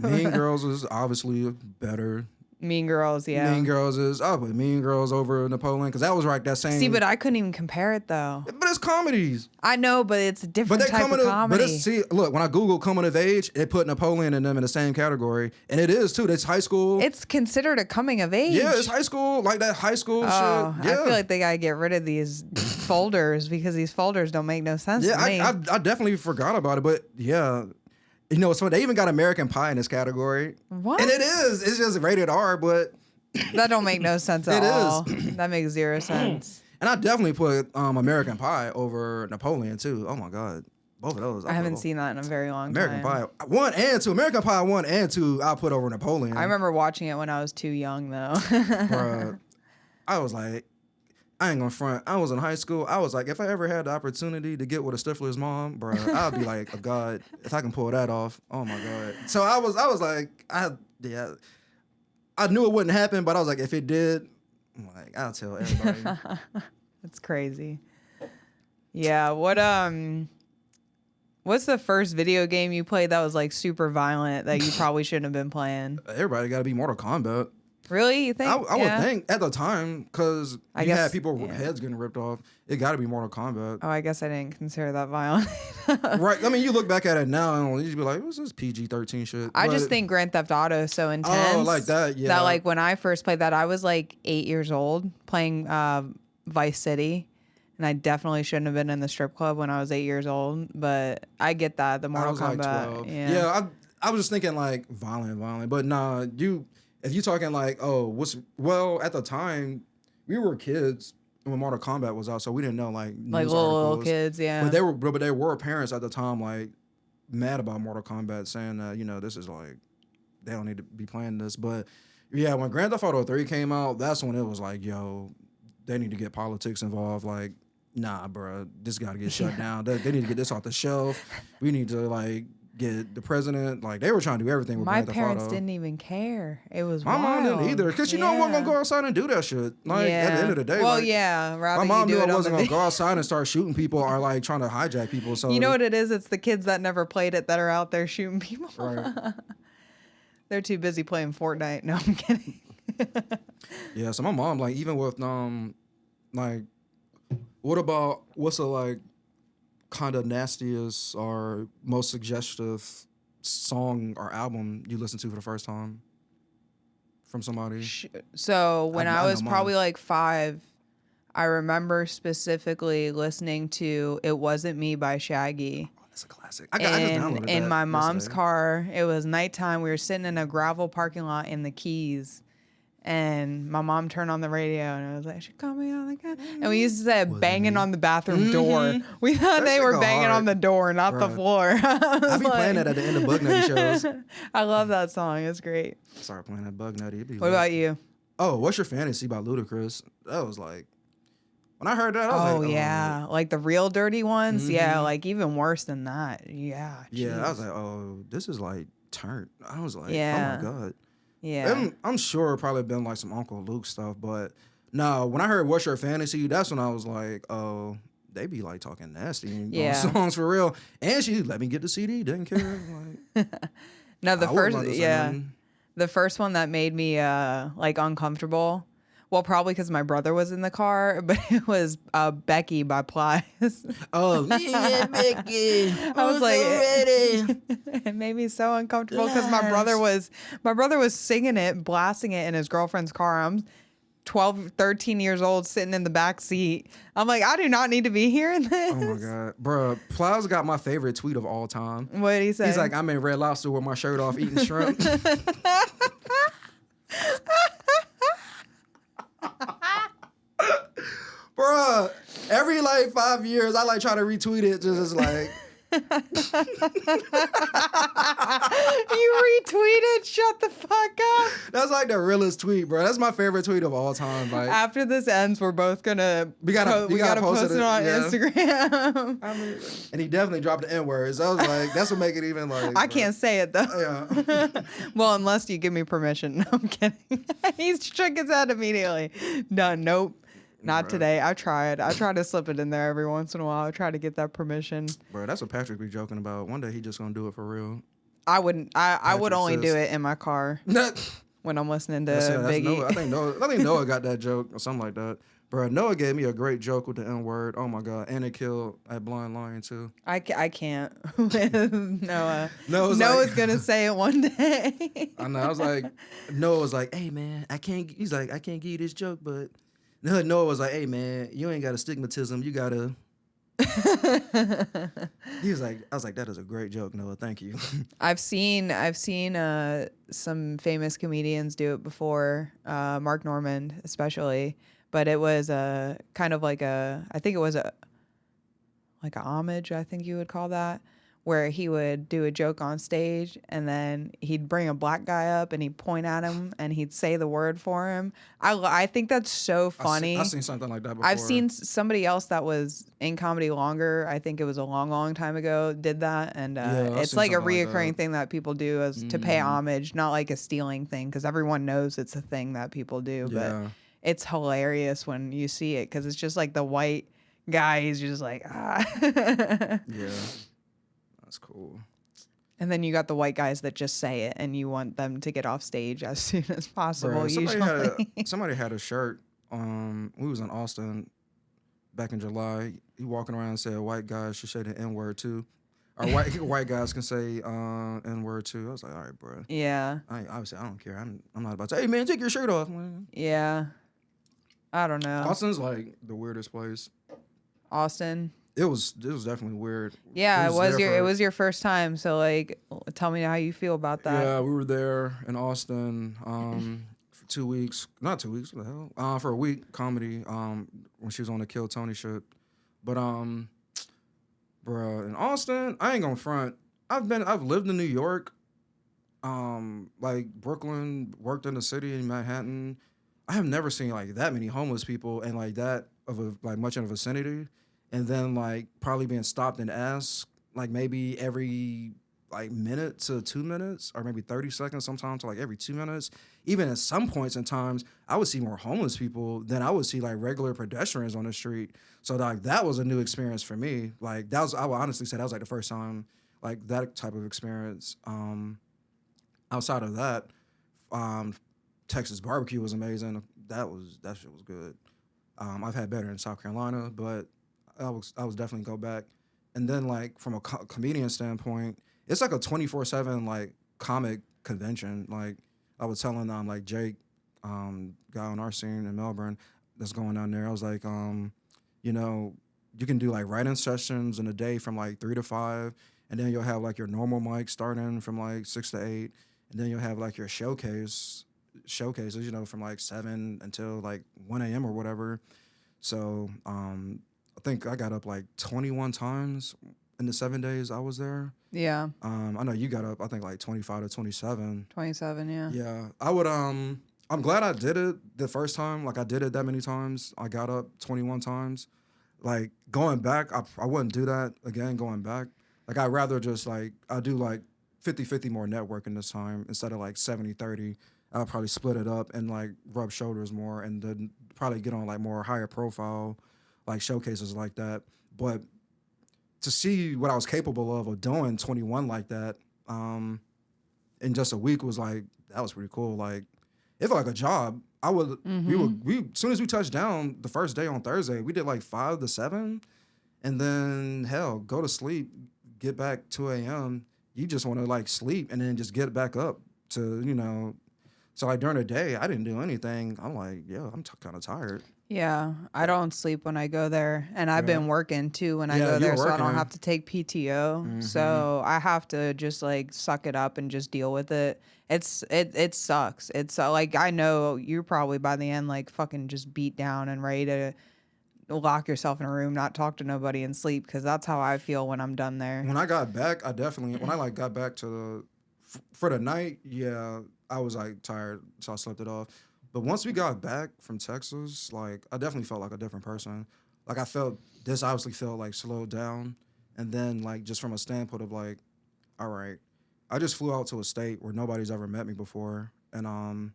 Mean Girls is obviously better. Mean Girls, yeah. Mean Girls is, I put Mean Girls over Napoleon because that was like that same. See, but I couldn't even compare it though. But it's comedies. I know, but it's a different type of comedy. Look, when I Google coming of age, it put Napoleon and them in the same category. And it is too. It's high school. It's considered a coming of age. Yeah, it's high school, like that high school shit. Yeah. I feel like they gotta get rid of these folders because these folders don't make no sense to me. I definitely forgot about it, but yeah. You know, so they even got American Pie in this category. What? And it is. It's just rated R, but that don't make no sense at all. That makes zero sense. And I definitely put American Pie over Napoleon too. Oh my God. Both of those. I haven't seen that in a very long time. American Pie 1 and 2. American Pie 1 and 2 I'll put over Napoleon. I remember watching it when I was too young though. Bruh, I was like, I ain't gonna front. I was in high school. I was like, if I ever had the opportunity to get with a Stifler's mom, bro, I'd be like, oh God, if I can pull that off. Oh my God. So I was like, I knew it wouldn't happen, but I was like, if it did, I'm like, I'll tell everybody. That's crazy. Yeah. What's the first video game you played that was like super violent that you probably shouldn't have been playing? Everybody got to be Mortal Kombat. Really? You think? I would think at the time, because you had people yeah. heads getting ripped off. It got to be Mortal Kombat. Oh, I guess I didn't consider that violent. Right. I mean, you look back at it now and you'd be like, what's this PG-13 shit? I just think Grand Theft Auto is so intense. Oh, like that, yeah. That like when I first played that, I was like 8 years old playing Vice City. And I definitely shouldn't have been in the strip club when I was 8 years old. But I get that, the Mortal Kombat. Like 12. Yeah, I was just thinking like violent. But nah, if you talking like, at the time, we were kids when Mortal Kombat was out, so we didn't know like little kids, yeah. But there were parents at the time like mad about Mortal Kombat, saying that this is like they don't need to be playing this. But yeah, when Grand Theft Auto 3 came out, that's when it was like, yo, they need to get politics involved. Like, nah, bro, this got to get shut down. They need to get this off the shelf. We need to like get the president. Like they were trying to do everything with My Grand Theft parents Auto. didn't even care. It was My mom wild. didn't either, because you know I wasn't gonna go outside and do that shit. Like at the end of the day, Well, like, yeah. Rather my mom you do knew I it on wasn't the gonna go outside and start shooting people or like trying to hijack people. So You know what it is? It's the kids that never played it that are out there shooting people. Right. They're too busy playing Fortnite. No, I'm kidding. Yeah, so my mom, like, even with like, what about what's the like kind of nastiest or most suggestive song or album you listened to for the first time from somebody? So when I I know was mine. probably like 5, I remember specifically listening to "It Wasn't Me" by Shaggy. Oh, that's a classic. I just downloaded that In my mom's yesterday. car. It was nighttime. We were sitting in a gravel parking lot in the Keys. And my mom turned on the radio and I was like, she called me on the car. And we used to say banging on the bathroom door. We thought That they shit were go banging hard. on the door, not the Right. floor. I be playing that at the end of Bug Nutty shows. I love that song. It's great. Start playing that Bug Nutty. It'd be What lit. about you? Oh, What's Your Fantasy by Ludacris? That was like, when I heard that, I was Oh, like, yeah. Like the real dirty ones? Yeah, Mhm. like even worse than that. Yeah. Yeah, I was jeez. like, oh, this is like turned. I was like, Yeah. oh my God. Yeah. I'm sure it probably been like some Uncle Luke stuff, but no, when I heard What's Your Fantasy, that's when I was like, oh, they be like talking nasty Yeah. songs for real. And she let me get the CD, didn't care. Like, No, the I wouldn't first, let her say yeah. nothing. The first one that made me like uncomfortable. Well, probably because my brother was in the car, but it was Becky by Plies. Oh, yeah, Becky. I was like, ready. it made me so uncomfortable because my brother was singing it, blasting it in his girlfriend's car. I'm 12, 13 years old, sitting in the back seat. I'm like, I do not need to be hearing this. Oh my God. Bruh, Plows got my favorite tweet of all time. What did he say? He's like, I'm in Red Lobster with my shirt off eating shrimp. Bruh, every like 5 years, I like try to retweet it, just like, You retweeted? Shut the fuck up. that's like the realest tweet, bro. That's my favorite tweet of all time. Like, After this ends, we're both gonna We gotta post post it, it on yeah. Instagram. I mean, and he definitely dropped the N-word. So I was like, that's what make it even like. I bruh. can't say it though. Yeah. Well, unless you give me permission. No, I'm kidding. He shook his head immediately. Done. Nope. Not Bruh. today. I tried. I try to slip it in there every once in a while. I try to get that permission. Bro, that's what Patrick be joking about. One day he just gonna do it for real. I wouldn't. I would Patrick only do says- it in my car when I'm listening to That's Biggie. Noah. I think Noah got that joke or something like that. Bro, Noah gave me a great joke with the N-word. Oh my God. And it killed at Blind Lion too. I can't with Noah. Noah's Noah's like- gonna say it one day. I know. I was like, Noah was like, hey man, he's like, I can't give you this joke, but Noah was like, hey man, you ain't got a stigmatism, you gotta. He was like, I was like, that is a great joke, Noah. Thank you. I've seen some famous comedians do it before, Mark Normand especially, but it was kind of like I think it was like a homage, I think you would call that, where he would do a joke on stage and then he'd bring a black guy up and he'd point at him and he'd say the word for him. I think that's so funny. I've seen something like that before. I've seen somebody else that was in comedy longer. I think it was a long, long time ago. Did that, and Yeah, I've it's seen like a something like reoccurring that. thing that people do as to pay homage, not like a stealing thing, because everyone knows it's a thing that people do. Yeah. But it's hilarious when you see it because it's just like the white guy. He's just like ah, Yeah. That's cool. and then you got the white guys that just say it, and you want them to get off stage as soon as possible. Bruh, Usually, somebody had a shirt. We was in Austin back in July. He walking around and said white guys should say the N-word too. Or white guys can say N-word too. I was like, all right, bro. yeah, Obviously, I don't care. I'm not about to say, hey man, take your shirt off. yeah. I don't know. Austin's like the weirdest place. Austin. It was definitely weird. Yeah, We there it for- was your first time, so like tell me how you feel about that. Yeah, we were there in Austin for 2 weeks. Not 2 weeks, what the hell? For a week, comedy, when she was on the Kill Tony shit. But bruh, in Austin, I ain't gonna front. I've lived in New York, like Brooklyn, worked in the city in Manhattan. I have never seen like that many homeless people and like that of a like much in a vicinity. And then like probably being stopped and asked like maybe every like minute to 2 minutes or maybe 30 seconds sometimes to like every 2 minutes. Even at some points in times, I would see more homeless people than I would see like regular pedestrians on the street. So like that was a new experience for me. Like that was, I would honestly say that was like the first time like that type of experience. Outside of that, Texas barbecue was amazing. That shit was good. I've had better in South Carolina, but I was definitely go back. And then like from a comedian standpoint, it's like a 24/7 like comic convention. Like I was telling like Jake, guy on our scene in Melbourne, that's going down there. I was like, you know, you can do like writing sessions in a day from like 3 to 5, and then you'll have like your normal mic starting from like 6 to 8, and then you'll have like your showcases, you know, from like 7 until like 1 a.m. or whatever. So I think I got up like 21 times in the 7 days I was there. Yeah. I know you got up, I think like 25 to 27. 27, yeah. Yeah. I would, I'm glad I did it the first time. Like I did it that many times. I got up 21 times. Like going back, I wouldn't do that again going back. Like I'd rather just like, I do like 50-50 more networking this time instead of like 70-30. I'll probably split it up and like rub shoulders more and then probably get on like more higher profile like showcases like that. But to see what I was capable of doing 21 like that in just a week was like, that was pretty cool. Like it felt like a job. I would, we as soon as we touched down the first day on Thursday, we did like 5 to 7 and then hell, go to sleep, get back 2 a.m. You just want to like sleep and then just get back up to, you know. So like during the day, I didn't do anything. I'm like, yeah, I'm kind of tired. Yeah, I don't sleep when I go there, and I've been working too when I go there, so I don't have to take PTO. So I have to just like suck it up and just deal with it. It sucks. It's like I know you're probably by the end like fucking just beat down and ready to lock yourself in a room, not talk to nobody, and sleep because that's how I feel when I'm done there. When I got back, when I like got back to for the night, yeah, I was like tired, so I slept it off. But once we got back from Texas, like I definitely felt like a different person. Like this obviously felt like slowed down. And then like just from a standpoint of like, all right, I just flew out to a state where nobody's ever met me before and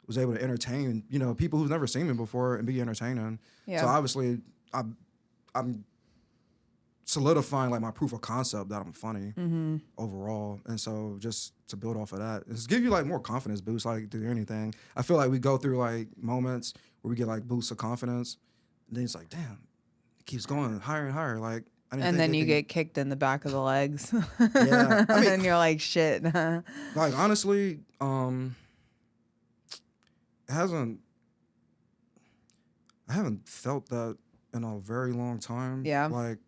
was able to entertain, you know, people who've never seen me before and be entertaining. Yeah. So obviously I'm solidifying like my proof of concept that I'm funny overall. And so just to build off of that, just give you like more confidence boosts like through anything. I feel like we go through like moments where we get like boosts of confidence and then it's like, damn, it keeps going higher and higher. Like, and then you get kicked in the back of the legs. Yeah. I mean, and you're like, shit. Like honestly, I haven't felt that in a very long time. Yeah. Like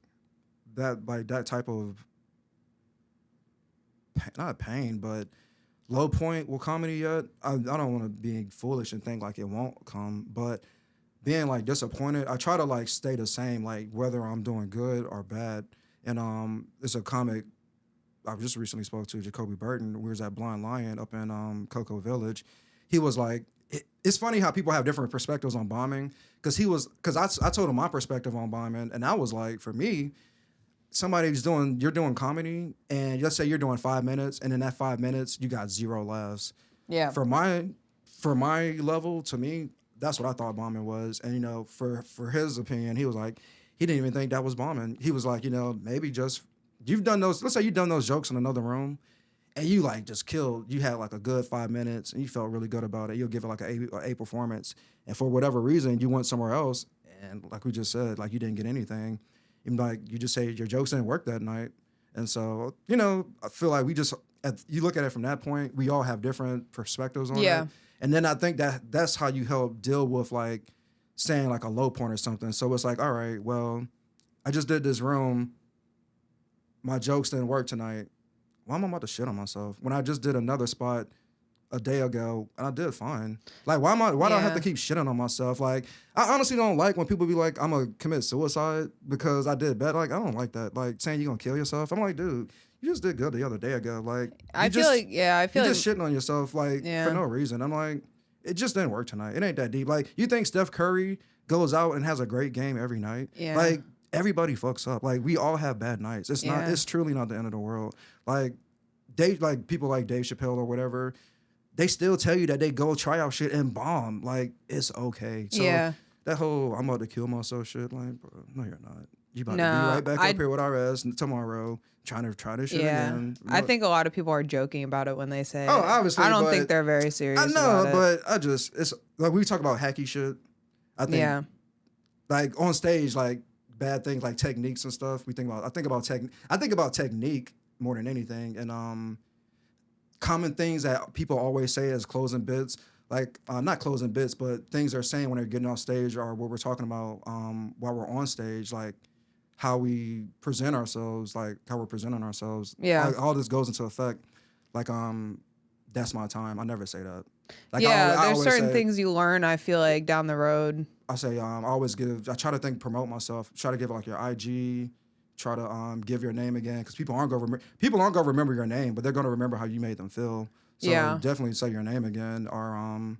that type of not pain, but low point with comedy yet. I don't want to be foolish and think like it won't come, but being like disappointed, I try to like stay the same, like whether I'm doing good or bad. And it's a comic I just recently spoke to, Jacoby Burton. We was at Blind Lion up in Cocoa Village. He was like, it's funny how people have different perspectives on bombing, because I told him my perspective on bombing, and I was like, for me, you're doing comedy, and let's say you're doing 5 minutes, and in that 5 minutes you got 0 laughs. Yeah. For my level, to me, that's what I thought bombing was. And you know, for his opinion, he was like, he didn't even think that was bombing. He was like, you know, maybe just you've done those. Let's say you've done those jokes in another room, and you like just killed. You had like a good 5 minutes, and you felt really good about it. You'll give it like an A performance, and for whatever reason, you went somewhere else, and like we just said, like you didn't get anything. And like you just say your jokes didn't work that night, and so you know, I feel like you look at it from that point. We all have different perspectives on it, and then I think that's how you help deal with like saying like a low point or something. So it's like, all right, well, I just did this room. My jokes didn't work tonight. Why am I about to shit on myself when I just did another spot a day ago and I did fine? Like, why do I have to keep shitting on myself? Like, I honestly don't like when people be like, I'm gonna commit suicide because I did bad. Like, I don't like that. Like, saying you're gonna kill yourself. I'm like, dude, you just did good the other day ago. Like, I feel like you're just shitting on yourself, like, for no reason. I'm like, it just didn't work tonight. It ain't that deep. Like, you think Steph Curry goes out and has a great game every night? Yeah. Like, everybody fucks up. Like, we all have bad nights. It's truly not the end of the world. Like, people like Dave Chappelle or whatever, they still tell you that they go try out shit and bomb. Like, it's okay. So that whole I'm about to kill myself shit, like, bro, no, you're not. You about to be right back up here with our ass tomorrow, trying to try this shit again. I think a lot of people are joking about it when they say oh, obviously, I don't think they're very serious. I know, about but it's like we talk about hacky shit. I think, like on stage, like bad things like techniques and stuff. I think about technique more than anything, and common things that people always say as closing bits, like not closing bits, but things they're saying when they're getting off stage or what we're talking about while we're on stage, like how we present ourselves, like how we're presenting ourselves. Yeah, like, all this goes into effect. Like that's my time. I never say that. Like, there's certain things you learn. I feel like down the road. I say I try to promote myself. Try to give like your IG. Try to give your name again, because people aren't gonna remember your name, but they're gonna remember how you made them feel. So definitely say your name again, or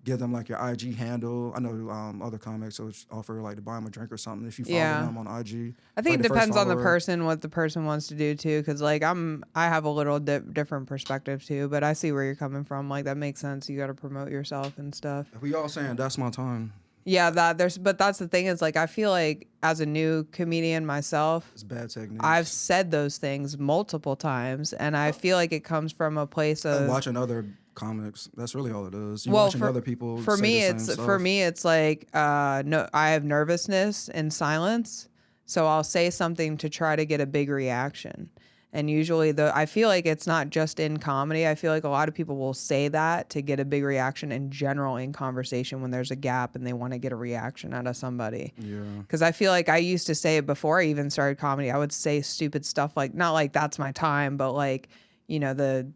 give them like your IG handle. I know other comics will offer like to buy them a drink or something if you follow them on IG. I think it depends on the person, what the person wants to do too, because like I have a little different perspective too, but I see where you're coming from. Like that makes sense. You got to promote yourself and stuff. We all saying that's my time. Yeah, but that's the thing is like I feel like as a new comedian myself, it's bad technique. I've said those things multiple times, and I feel like it comes from a place of watching other comics. That's really all it is. Watching other people. For me, it's like no, I have nervousness and silence, so I'll say something to try to get a big reaction. And usually I feel like it's not just in comedy. I feel like a lot of people will say that to get a big reaction in general in conversation when there's a gap and they want to get a reaction out of somebody. Yeah. Because I feel like I used to say it before I even started comedy. I would say stupid stuff like, not like that's my time, but like, the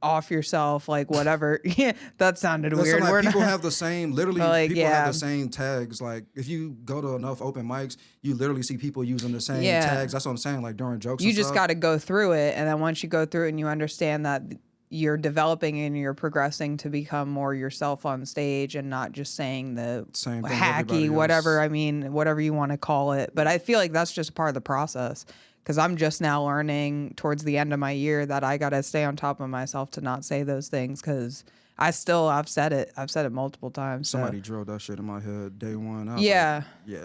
off yourself, like whatever. Yeah, that sounded weird. Like people have the same, literally, like, people have the same tags. Like if you go to enough open mics, you literally see people using the same tags. That's what I'm saying. Like during jokes, you just got to go through it, and then once you go through it and you understand that you're developing and you're progressing to become more yourself on stage and not just saying the same thing, hacky, whatever. I mean, whatever you want to call it. But I feel like that's just part of the process. Because I'm just now learning towards the end of my year that I got to stay on top of myself to not say those things, because I've said it. I've said it multiple times. Somebody drilled that shit in my head day one. I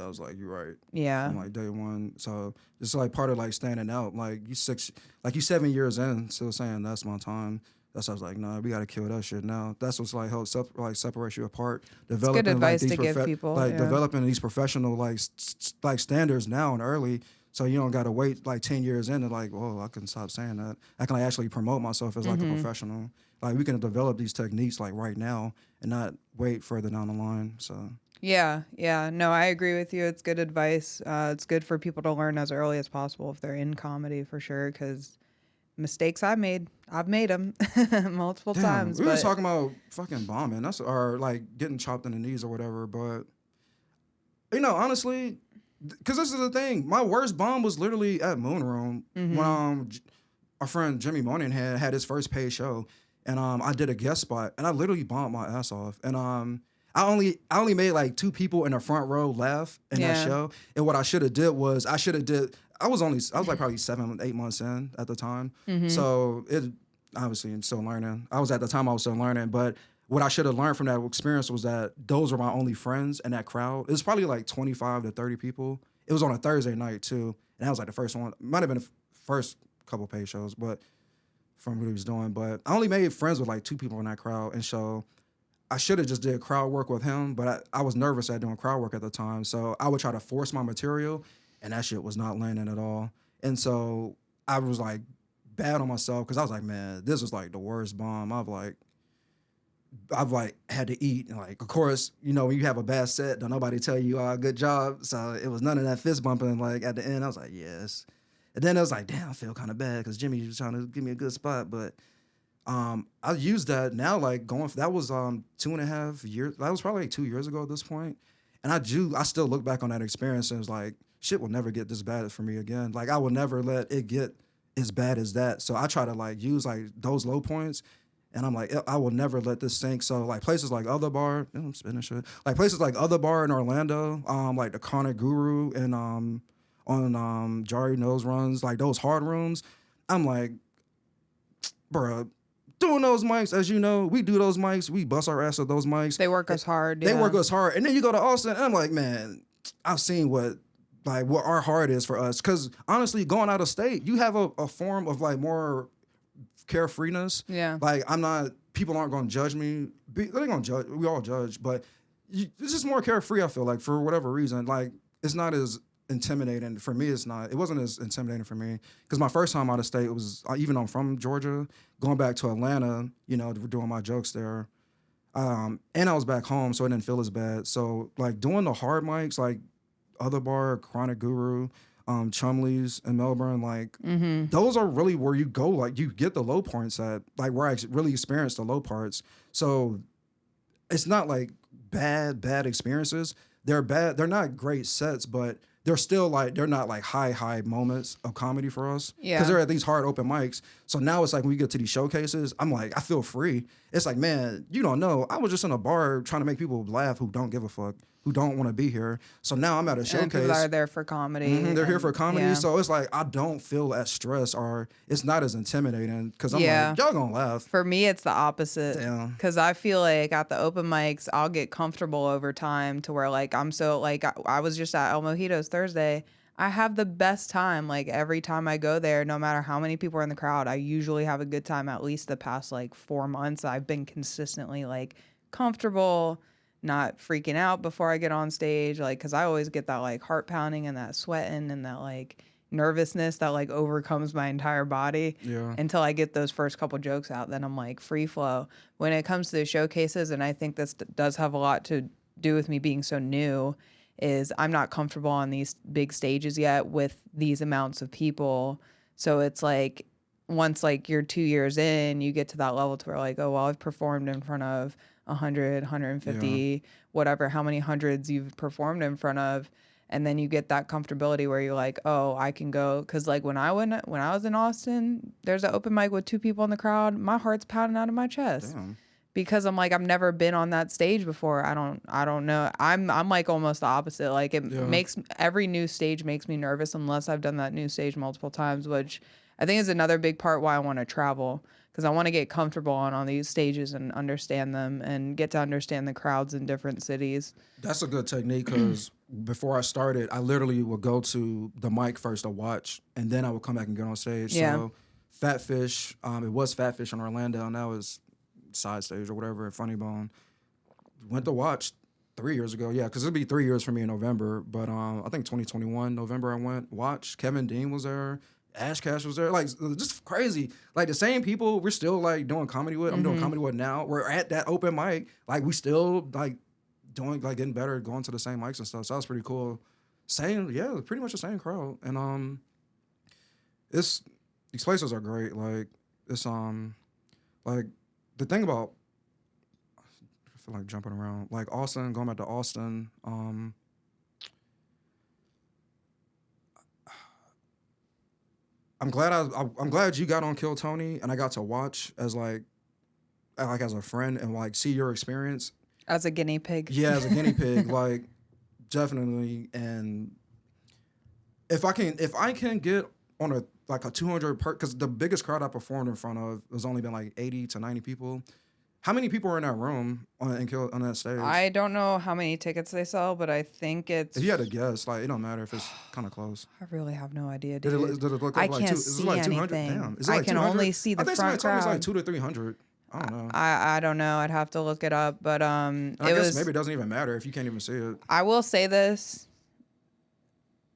was like, you're right. Yeah. From like day one. So it's like part of like standing out. Like you 7 years in, still saying that's my time. That's why I was like, nah, we got to kill that shit now. That's what's like helps separate you apart. Developing good advice to give people. Developing these professional like standards now and early. So you don't got to wait like 10 years in and like, whoa, I can stop saying that. I can like, actually promote myself as like a professional. Like we can develop these techniques like right now and not wait further down the line. So yeah. No, I agree with you. It's good advice. It's good for people to learn as early as possible if they're in comedy for sure, because mistakes I've made them multiple times. We were talking about fucking bombing. Or like getting chopped in the knees or whatever. But, honestly, because this is the thing. My worst bomb was literally at Moon Room when our friend Jimmy Moynihan had his first paid show, and I did a guest spot, and I literally bombed my ass off. And I only made like 2 people in the front row laugh in that show. And what I should have did was I was like probably 7-8 months in at the time. So it obviously I'm still learning. I was still learning, but what I should have learned from that experience was that those were my only friends in that crowd. It was probably like 25 to 30 people. It was on a Thursday night too. And that was like the first one. Might have been the first couple paid shows, but from what he was doing. But I only made friends with like 2 people in that crowd. And so I should have just did crowd work with him, but I was nervous at doing crowd work at the time. So I would try to force my material, and that shit was not landing at all. And so I was like bad on myself, because I was like, man, this was like the worst bomb. I've had to eat, and like, of course, when you have a bad set, don't nobody tell you, good job. So it was none of that fist bumping. Like at the end, I was like, yes. And then I was like, damn, I feel kind of bad because Jimmy was trying to give me a good spot. But I used that now, like that was 2.5 years. That was probably like 2 years ago at this point. And I still look back on that experience and it's like, shit will never get this bad for me again. Like I will never let it get as bad as that. So I try to like use like those low points. And I'm like, I will never let this sink. So like places like Other Bar, I'm spinning shit. Like places like Other Bar in Orlando, like the Chronic Guru and on Jari Nose Runs, like those hard rooms. I'm like, bruh, doing those mics, as you know, we do those mics, we bust our ass at those mics. They work us hard. They Yeah. work us hard. And then you go to Austin, and I'm like, man, I've seen what our heart is for us. Because honestly, going out of state, you have a form of like more carefreeness. Yeah. Like people aren't going to judge me. They're going to judge. We all judge, but it's just more carefree. I feel like for whatever reason, like it's not as intimidating for me. It wasn't as intimidating for me because my first time out of state was even though I'm from Georgia, going back to Atlanta, doing my jokes there. And I was back home, so it didn't feel as bad. So like doing the hard mics, like Other Bar, Chronic Guru, Chumley's in Melbourne, like those are really where you go, like you get the low points at, like where I really experienced the low parts. So it's not like bad experiences. They're bad. They're not great sets, but they're still like, they're not like high moments of comedy for us. Yeah. Because they're at these hard open mics. So now it's like when we get to these showcases, I'm like, I feel free. It's like, man, you don't know. I was just in a bar trying to make people laugh who don't give a fuck, who don't want to be here. So now I'm at a showcase. And people are there for comedy. They're here for comedy. Yeah. So it's like, I don't feel as stressed or it's not as intimidating because I'm like, y'all gonna laugh. For me, it's the opposite. Damn. Because I feel like at the open mics, I'll get comfortable over time to where like I'm so like I was just at El Mojito's Thursday. I have the best time like every time I go there, no matter how many people are in the crowd. I usually have a good time. At least the past like 4 months, I've been consistently like comfortable, not freaking out before I get on stage. Like, cause I always get that like heart pounding and that sweating and that like nervousness that like overcomes my entire body until I get those first couple jokes out. Then I'm like free flow. When it comes to the showcases, and I think this does have a lot to do with me being so new, is I'm not comfortable on these big stages yet with these amounts of people. So it's like once like you're 2 years in, you get to that level to where like, oh, well, I've performed in front of 100, 150, whatever, how many hundreds you've performed in front of. And then you get that comfortability where you're like, oh, I can go. Cause like when I was in Austin, there's an open mic with 2 people in the crowd. My heart's pounding out of my chest. Damn. Because I'm like, I've never been on that stage before. I don't know. I'm like almost the opposite. Like it makes every new stage makes me nervous unless I've done that new stage multiple times, which I think is another big part why I want to travel, because I want to get comfortable on these stages and understand them and get to understand the crowds in different cities. That's a good technique because before I started, I literally would go to the mic first to watch, and then I would come back and get on stage. Yeah. So Fat Fish, it was Fat Fish in Orlando, and that was Side Stage or whatever at Funny Bone. Went to watch 3 years ago, because it'll be 3 years for me in November. But I think 2021 November I went watched. Kevin Dean was there. Ash Cash was there. Like just crazy. Like the same people we're still like doing comedy with. I'm doing comedy with now. We're at that open mic. Like we still like doing like getting better, going to the same mics and stuff. So that was pretty cool. Pretty much the same crowd. And these places are great. Like it's like the thing about, I feel like jumping around, like Austin, going back to Austin, I'm glad you got on Kill Tony and I got to watch as as a friend and like see your experience. As a guinea pig. Yeah, as a guinea pig, like definitely. And if I can get on a 200 because the biggest crowd I performed in front of has only been like 80 to 90 people. How many people are in that room on that stage? I don't know how many tickets they sell, but I think it's... If you had to guess, like it don't matter if it's kind of close. I really have no idea, dude. Did it look I like can't is it see like 200? anything. Damn. Is it I like can 200? only see the front crowd. I think somebody told me it's like 200 to 300. I don't know. I don't know. I'd have to look it up, but I guess maybe it doesn't even matter if you can't even see it. I will say this: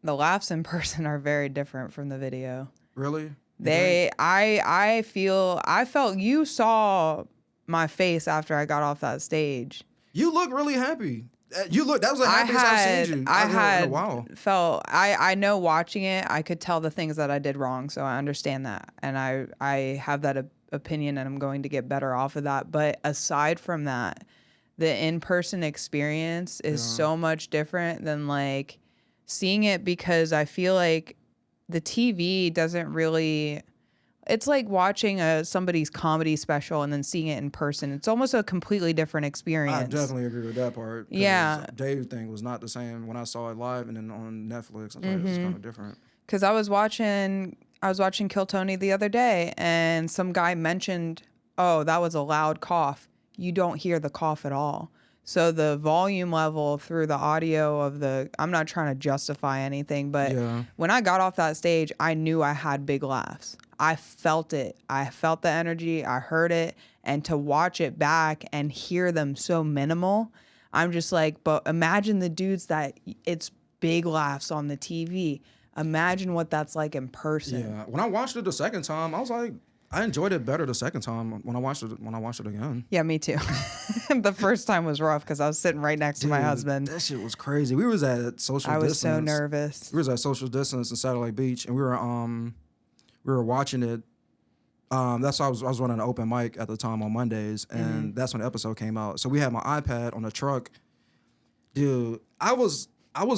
the laughs in person are very different from the video. Really? I felt you saw my face after I got off that stage. You look really happy. That was the happiest I've seen you. In a while. I know watching it, I could tell the things that I did wrong, so I understand that, and I have that opinion, and I'm going to get better off of that. But aside from that, the in-person experience is so much different than like seeing it, because I feel like the TV doesn't really... It's like watching somebody's comedy special and then seeing it in person. It's almost a completely different experience. I definitely agree with that part. Yeah. Dave thing was not the same when I saw it live and then on Netflix. I was like, it's kind of different. Because I was watching I was watching Kill Tony the other day, and some guy mentioned, "Oh, that was a loud cough." You don't hear the cough at all. So the volume level through the audio of the, I'm not trying to justify anything, but Yeah. when I got off that stage, I knew I had big laughs. I felt it. I felt the energy. I heard it. And to watch it back and hear them so minimal, I'm just like, but imagine the dudes that it's big laughs on the TV. Imagine what that's like in person. Yeah. When I watched it the second time, I was like, I enjoyed it better the second time when I watched it again. Yeah, me too. The first time was rough because I was sitting right next to my Dude, husband. That shit was crazy. We was at social I was distance. so nervous. We was at social distance in Satellite Beach, and we were watching it. That's why I was running an open mic at the time on Mondays, and that's when the episode came out. So we had my iPad on the truck. Dude, I was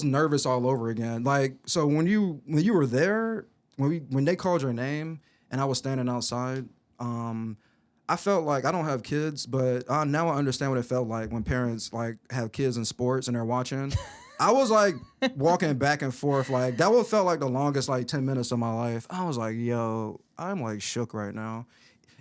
nervous all over again. Like, so when you were there, when they called your name and I was standing outside, I felt like, I don't have kids, but now I understand what it felt like when parents like have kids in sports and they're watching. I was like walking back and forth, like that would felt like the longest like 10 minutes of my life. I was like, yo, I'm like shook right now.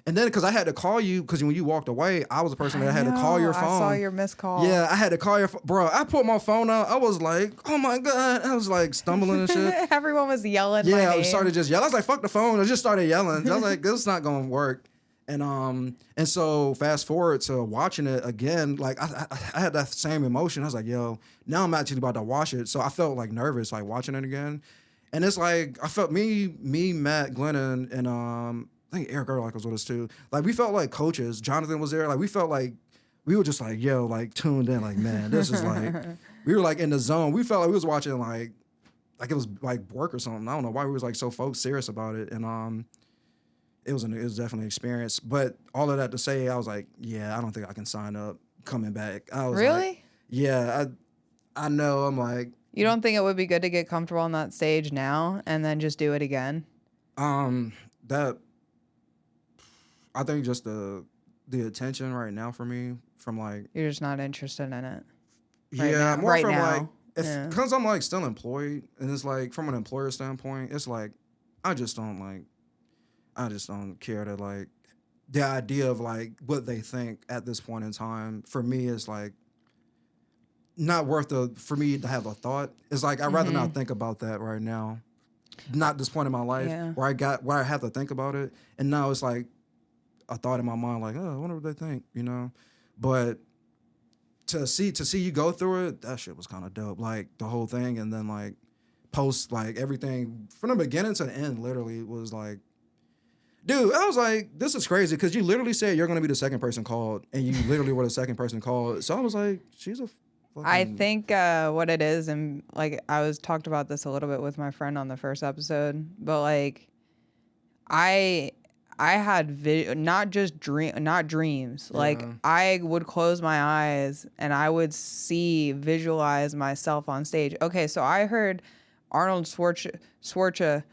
And then because I had to call you, because when you walked away, I was the person that had to call your phone. I saw your missed call. Yeah, I had to call your phone. Bro, I put my phone out. I was like, oh my God. I was like stumbling and shit. Everyone was yelling my name. I started just yelling. I was like, fuck the phone. I just started yelling. I was like, this is not going to work. And so fast forward to watching it again, like I had that same emotion. I was like, yo, now I'm actually about to watch it. So I felt like nervous, like watching it again. And it's like, I felt me, Matt, Glennon, and I think Eric Erlich was with us too. Like we felt like coaches. Jonathan was there. Like we felt like we were just like, yo, like tuned in. Like, man, this is like, we were like in the zone. We felt like we was watching like it was like work or something. I don't know why we was like so serious about it. And it was definitely an experience. But all of that to say, I was like, yeah, I don't think I can sign up coming back. I was Really? Like, yeah, I know. I'm like, you don't think it would be good to get comfortable on that stage now and then just do it again? That. I think just the attention right now for me from like, you're just not interested in it. Yeah, more right from now. like, because I'm like still employed, and it's like from an employer standpoint, it's like I just don't care to like the idea of like what they think at this point in time. For me, is like not worth for me to have a thought. It's like I'd rather not think about that right now. Not this point in my life where I have to think about it, and now it's like a thought in my mind, like, oh, I wonder what they think, you know. But to see you go through it, that shit was kind of dope. Like the whole thing, and then like post, like everything from the beginning to the end, literally was like, dude, I was like, this is crazy because you literally said you're gonna be the second person called, and you literally were the second person called. So I was like, she's a fucking... I think what it is, and like I talked about this a little bit with my friend on the first episode, but like I had not dreams. Yeah. Like I would close my eyes and I would visualize myself on stage. Okay, so I heard Arnold Schwarzenegger.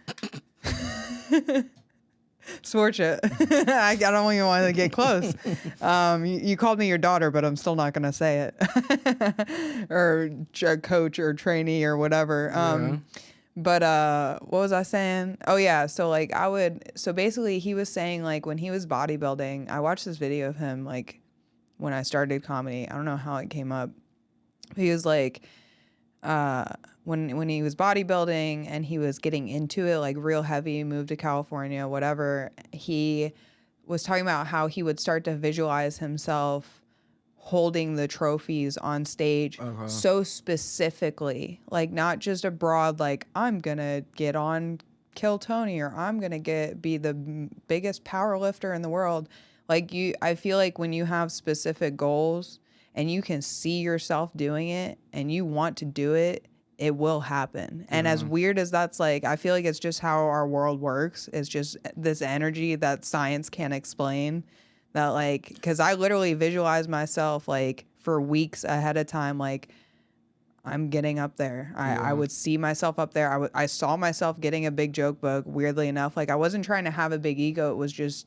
I don't even want to get close. You called me your daughter, but I'm still not going to say it. Or coach or trainee or whatever. But what was I saying? Oh yeah, so like so basically he was saying like when he was bodybuilding, I watched this video of him like when I started comedy. I don't know how it came up. He was like when he was bodybuilding and he was getting into it like real heavy, moved to California, whatever, he was talking about how he would start to visualize himself holding the trophies on stage so specifically, like not just a broad like I'm gonna get on Kill Tony or I'm gonna be the biggest power lifter in the world. Like I feel like when you have specific goals and you can see yourself doing it and you want to do it, it will happen. And as weird as that's like, I feel like it's just how our world works. It's just this energy that science can't explain. That like, because I literally visualize myself like for weeks ahead of time, like I'm getting up there. I would see myself up there. I saw myself getting a big joke book, weirdly enough. Like I wasn't trying to have a big ego. It was just,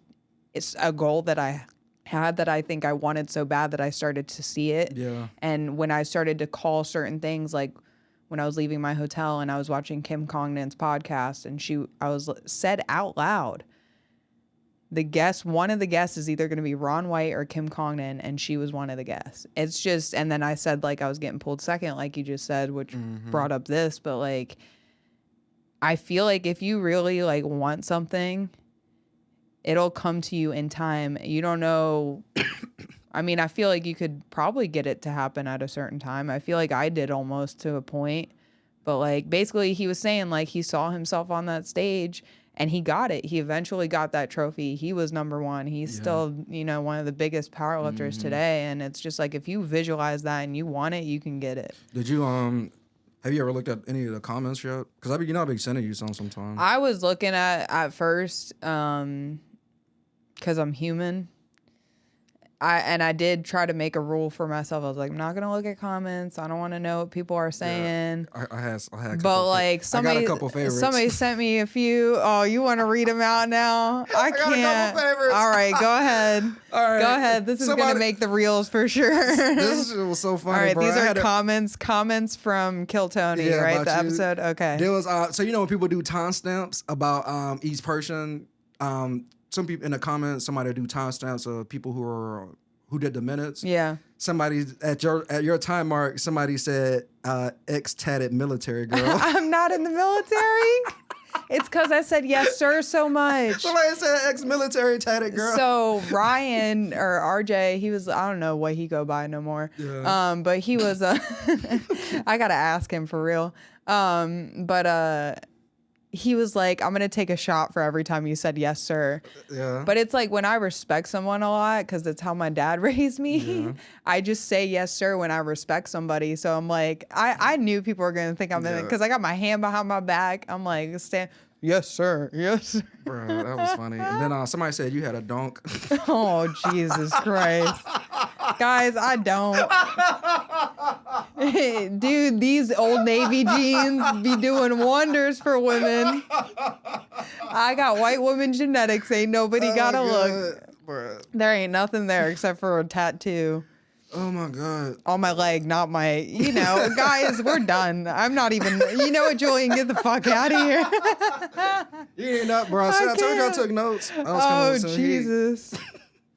it's a goal that I had that I think I wanted so bad that I started to see it. Yeah. And when I started to call certain things, like when I was leaving my hotel and I was watching Kim Congdon's podcast, and said out loud, one of the guests is either going to be Ron White or Kim Congdon, and she was one of the guests. It's just, and then I said, like, I was getting pulled second, like you just said, which brought up this, but like, I feel like if you really like want something, it'll come to you in time. You don't know. I mean, I feel like you could probably get it to happen at a certain time. I feel like I did almost to a point, but like, basically he was saying like he saw himself on that stage and he got it. He eventually got that trophy. He was number one. He's still, you know, one of the biggest powerlifters today. And it's just like, if you visualize that and you want it, you can get it. Did you, have you ever looked at any of the comments yet? Because you know I've been sending you sometimes. I was looking at first, because I'm human. I did try to make a rule for myself. I was like, I'm not gonna look at comments. I don't want to know what people are saying. Yeah, I had a couple but like I got a couple favorites. Somebody sent me a few. Oh, you want to read them out now? I can't. Got a couple favorites. All right, go ahead. All right, go ahead. This is gonna make the reels for sure. This was so funny. All right, bro. these are comments from Kill Tony, right? The episode. Okay. There was so you know when people do timestamps about each person. Some people in the comments, somebody do timestamps of people who did the minutes. Yeah. Somebody at your time mark, somebody said ex-tatted military girl. I'm not in the military. It's because I said yes, sir, so much. Somebody said ex-military tatted girl. So Ryan or RJ, he was, I don't know what he go by no more. Yeah. But he was I gotta ask him for real. He was like, I'm going to take a shot for every time you said yes, sir. Yeah. But it's like when I respect someone a lot, because that's how my dad raised me, I just say yes, sir, when I respect somebody. So I'm like, I knew people were going to think I'm in it because I got my hand behind my back. I'm like, yes, sir. Yes, sir. Bro, that was funny. And then somebody said you had a donk. Oh, Jesus Christ. Guys, I don't. Dude, these Old Navy jeans be doing wonders for women. I got white woman genetics. Ain't nobody gotta look. Bruh. There ain't nothing there except for a tattoo. Oh my God. On my leg, not my, guys, we're done. I'm not even, you know what, Julian, get the fuck out of here. You ain't up, bro. I told you I took notes. Oh, Jesus.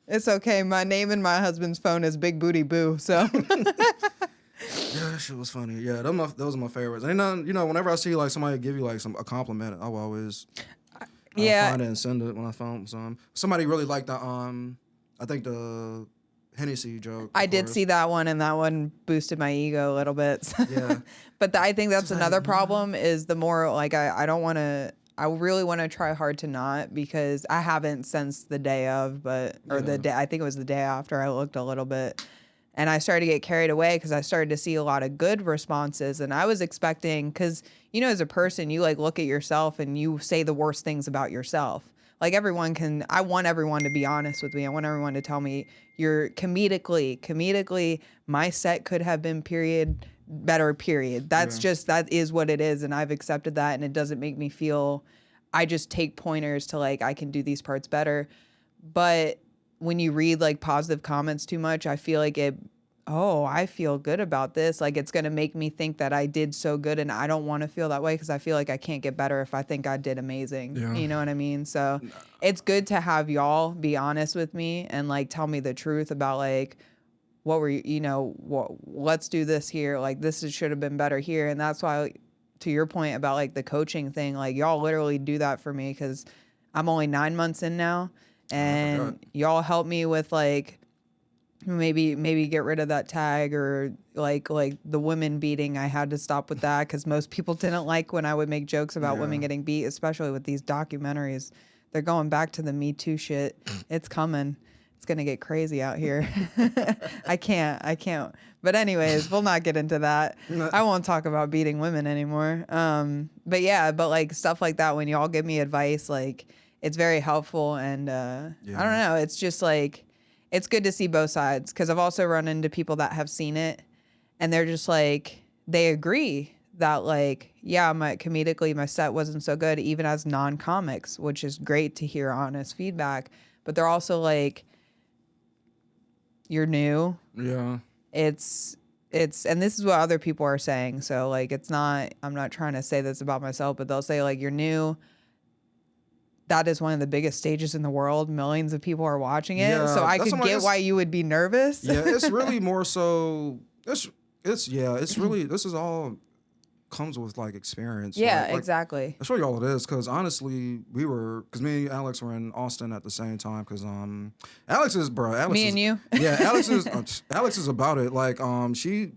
It's okay. My name in my husband's phone is Big Booty Boo, so. Yeah, that shit was funny. Yeah, those are my favorites. And whenever I see like somebody give you like a compliment, I will always find it and send it when I found some. Somebody really liked the I think the Hennessy joke. I did see that one, and that one boosted my ego a little bit. Yeah. But I think that's another problem is the more like I don't want to. I really want to try hard to not, because I haven't since the day of, the day, I think it was the day after, I looked a little bit and I started to get carried away because I started to see a lot of good responses. And I was expecting, because, as a person, you like look at yourself and you say the worst things about yourself. Like I want everyone to be honest with me. I want everyone to tell me you're comedically, my set could have been better. That is what it is. And I've accepted that. And it doesn't make me feel, I just take pointers to like, I can do these parts better. But when you read like positive comments too much, I feel like I feel good about this. Like it's going to make me think that I did so good, and I don't want to feel that way because I feel like I can't get better if I think I did amazing. Yeah. You know what I mean? So it's good to have y'all be honest with me and like tell me the truth about like, what were let's do this here. Like this should have been better here. And that's why, to your point about like the coaching thing, like y'all literally do that for me because I'm only 9 months in now, and y'all help me with like, maybe get rid of that tag, or like the women beating. I had to stop with that because most people didn't like when I would make jokes about women getting beat, especially with these documentaries. They're going back to the Me Too shit. It's coming. It's going to get crazy out here. I can't. But anyways, we'll not get into that. I won't talk about beating women anymore. But like stuff like that, when y'all give me advice, like it's very helpful. And I don't know. It's just like, it's good to see both sides, because I've also run into people that have seen it and they're just like, they agree that like, yeah, comedically my set wasn't so good, even as non-comics, which is great to hear honest feedback. But they're also like, you're new. Yeah. It's and this is what other people are saying. So like, I'm not trying to say this about myself, but they'll say like, you're new. That is one of the biggest stages in the world. Millions of people are watching it. Yeah, So I that's could what I'm get like, why you would be nervous. Yeah, it's really more so. It's really, this is all comes with like experience. Yeah, like, exactly. I'll show you all it is, because honestly, because me and Alex were in Austin at the same time, because Alex is Me and you. Yeah, Alex is about it. Like she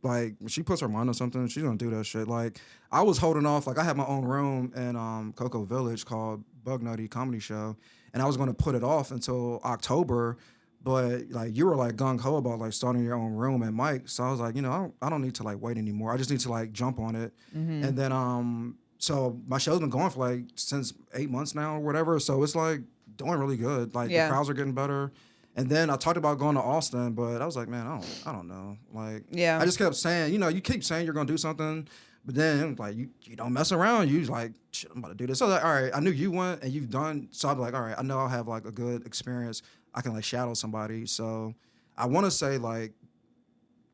like when she puts her mind on something, she's gonna do that shit. Like I was holding off, like I had my own room in Cocoa Village called Bug Nutty Comedy Show, and I was gonna put it off until October. But like you were like gung ho about like starting your own room at Mike, so I was like, I don't need to like wait anymore. I just need to like jump on it. And then so my show's been going for like since 8 months now or whatever. So it's like doing really good. Like the crowds are getting better. And then I talked about going to Austin, but I was like, man, I don't know. Like I just kept saying, you keep saying you're gonna do something, but then like you don't mess around. You like, shit, I'm about to do this. So I was like, all right, I knew you went and you've done. So I'm like, all right, I know I'll have like a good experience. I can like shadow somebody. So I want to say like,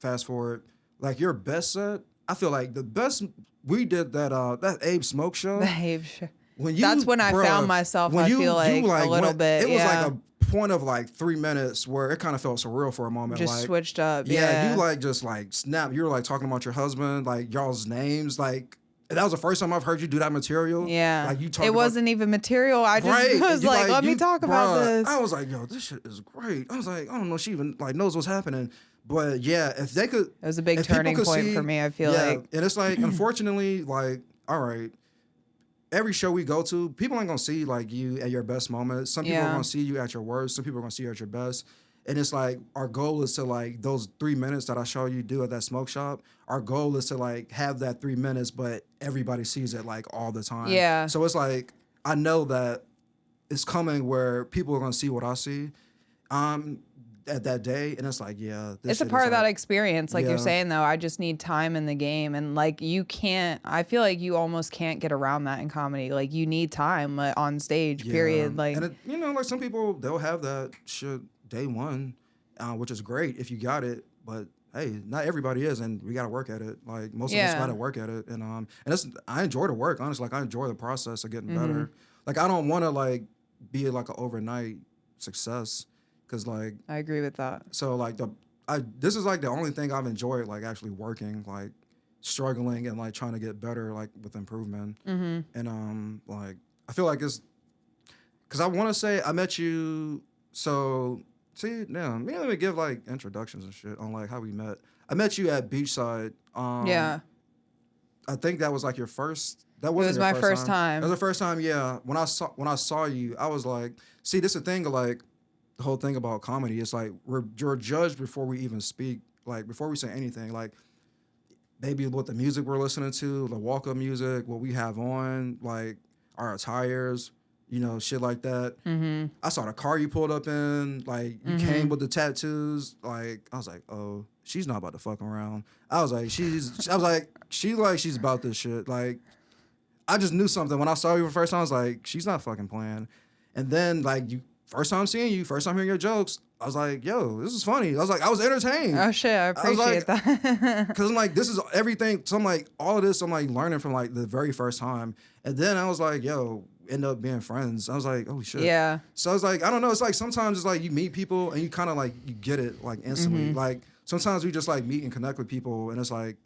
fast forward, like your best set. I feel like the best we did that Abe Smoke show. The Abe show. That's when I found myself. I feel like a little bit. It was like a point of like 3 minutes where it kind of felt surreal for a moment. Just like, switched up. Yeah, you like just like snap. You were like talking about your husband, like y'all's names, like. That was the first time I've heard you do that material. Yeah. Like you talk. It wasn't even material. I just was like, let me talk about this. I was like, yo, this shit is great. I was like, I don't know if she even like knows what's happening. But yeah, if they could. It was a big turning point for me, I feel like. And it's like, unfortunately, like, all right, every show we go to, people ain't gonna see like you at your best moment. Some people are gonna see you at your worst. Some people are gonna see you at your best. And it's like, our goal is to like, those 3 minutes that I show you do at that smoke shop, our goal is to like have that 3 minutes, but everybody sees it like all the time. Yeah. So it's like, I know that it's coming where people are going to see what I see at that day. And it's like, yeah. It's a part of that experience. Like you're saying though, I just need time in the game. And like, I feel like you almost can't get around that in comedy. Like you need time on stage, period. Like, and like some people, they'll have that shit day one, which is great if you got it, but hey, not everybody is, and we got to work at it. Like most of us got to work at it, and I enjoy the work, honestly. Like I enjoy the process of getting better. Like I don't want to like be like an overnight success, because like I agree with that. So like this is like the only thing I've enjoyed, like actually working, like struggling and like trying to get better, like with improvement, and like I feel like it's because I want to say I met you so. See, now, let me give like introductions and shit on like how we met. I met you at Beachside. I think that was like your first. That wasn't. It was my first time. That was the first time. Yeah. When I saw you, I was like, see, this is the thing. Like the whole thing about comedy is like you're judged before we even speak. Like before we say anything. Like maybe what the music we're listening to, the walk-up music, what we have on, like our attires. Shit like that. I saw the car you pulled up in. Like, you came with the tattoos. Like, I was like, oh, she's not about to fuck around. I was like, she's about this shit. Like, I just knew something. When I saw you for the first time, I was like, she's not fucking playing. And then, like, first time seeing you, first time hearing your jokes, I was like, yo, this is funny. I was like, I was entertained. Oh, shit, I appreciate that. Because I'm like, this is everything. So I'm like, all of this, I'm like learning from like the very first time. And then I was like, yo, end up being friends. I was like, oh shit. Yeah. So I was like, I don't know. It's like sometimes it's like you meet people and you kind of like, you get it like instantly. Like sometimes we just like meet and connect with people and it's like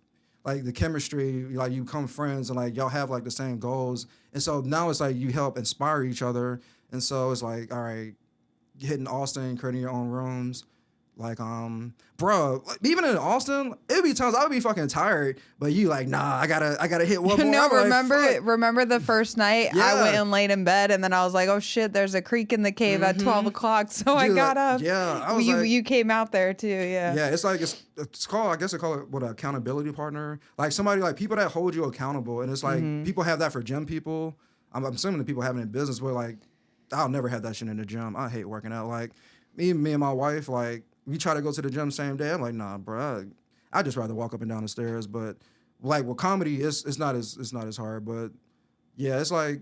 the chemistry, like you become friends and like y'all have like the same goals. And so now it's like you help inspire each other. And so it's like, all right, hitting Austin, creating your own rooms. Like, bro, like, even in Austin, it'd be times I would be fucking tired, but you like, nah, I gotta hit one more. No, like, remember the first night I went and laid in bed, and then I was like, oh shit, there's a creek in the cave at 12 o'clock, so I got up. Yeah, I was you came out there too, yeah. Yeah, it's like it's called, I guess they call it what, an accountability partner, like somebody like people that hold you accountable, and it's like people have that for gym people. I'm assuming the people having it in business, but like I'll never have that shit in the gym. I hate working out. Like me and my wife, like. We try to go to the gym same day. I'm like, nah, bro. I just rather walk up and down the stairs. But like with comedy, it's not as hard. But yeah, it's like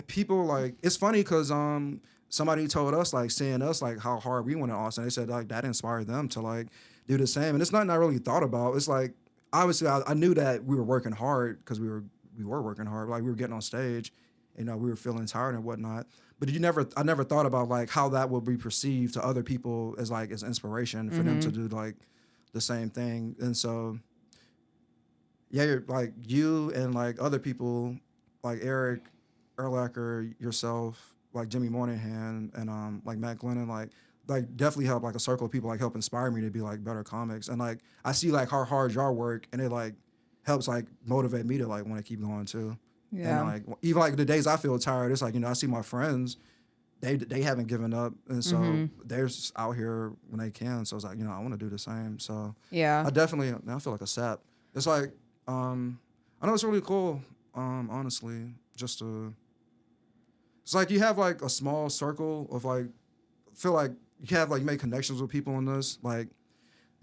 people like it's funny because somebody told us, like, seeing us, like, how hard we went in Austin, they said, like, that inspired them to, like, do the same. And it's nothing I really thought about. It's like, obviously, I knew that we were working hard because we were working hard. Like, we were getting on stage, you know, we were feeling tired and whatnot. But I never thought about, like, how that would be perceived to other people as, like, as inspiration for them to do, like, the same thing. And so, yeah, you're, like, you and, like, other people, like Eric Erlacher, yourself, like Jimmy Moynihan, and like Matt Glennon, like definitely help, like, a circle of people, like, help inspire me to be, like, better comics. And, like, I see, like, how hard y'all work, and it, like, helps, like, motivate me to, like, want to keep going too. Yeah. And, like, even, like, the days I feel tired, it's like, you know, I see my friends, they haven't given up, and so they're just out here when they can. So it's like, you know, I want to do the same. So Yeah. I feel like a sap. It's like, I know it's really cool, honestly, just to, it's like you have, like, a small circle of, like, feel like you have, like, you make connections with people in this. Like,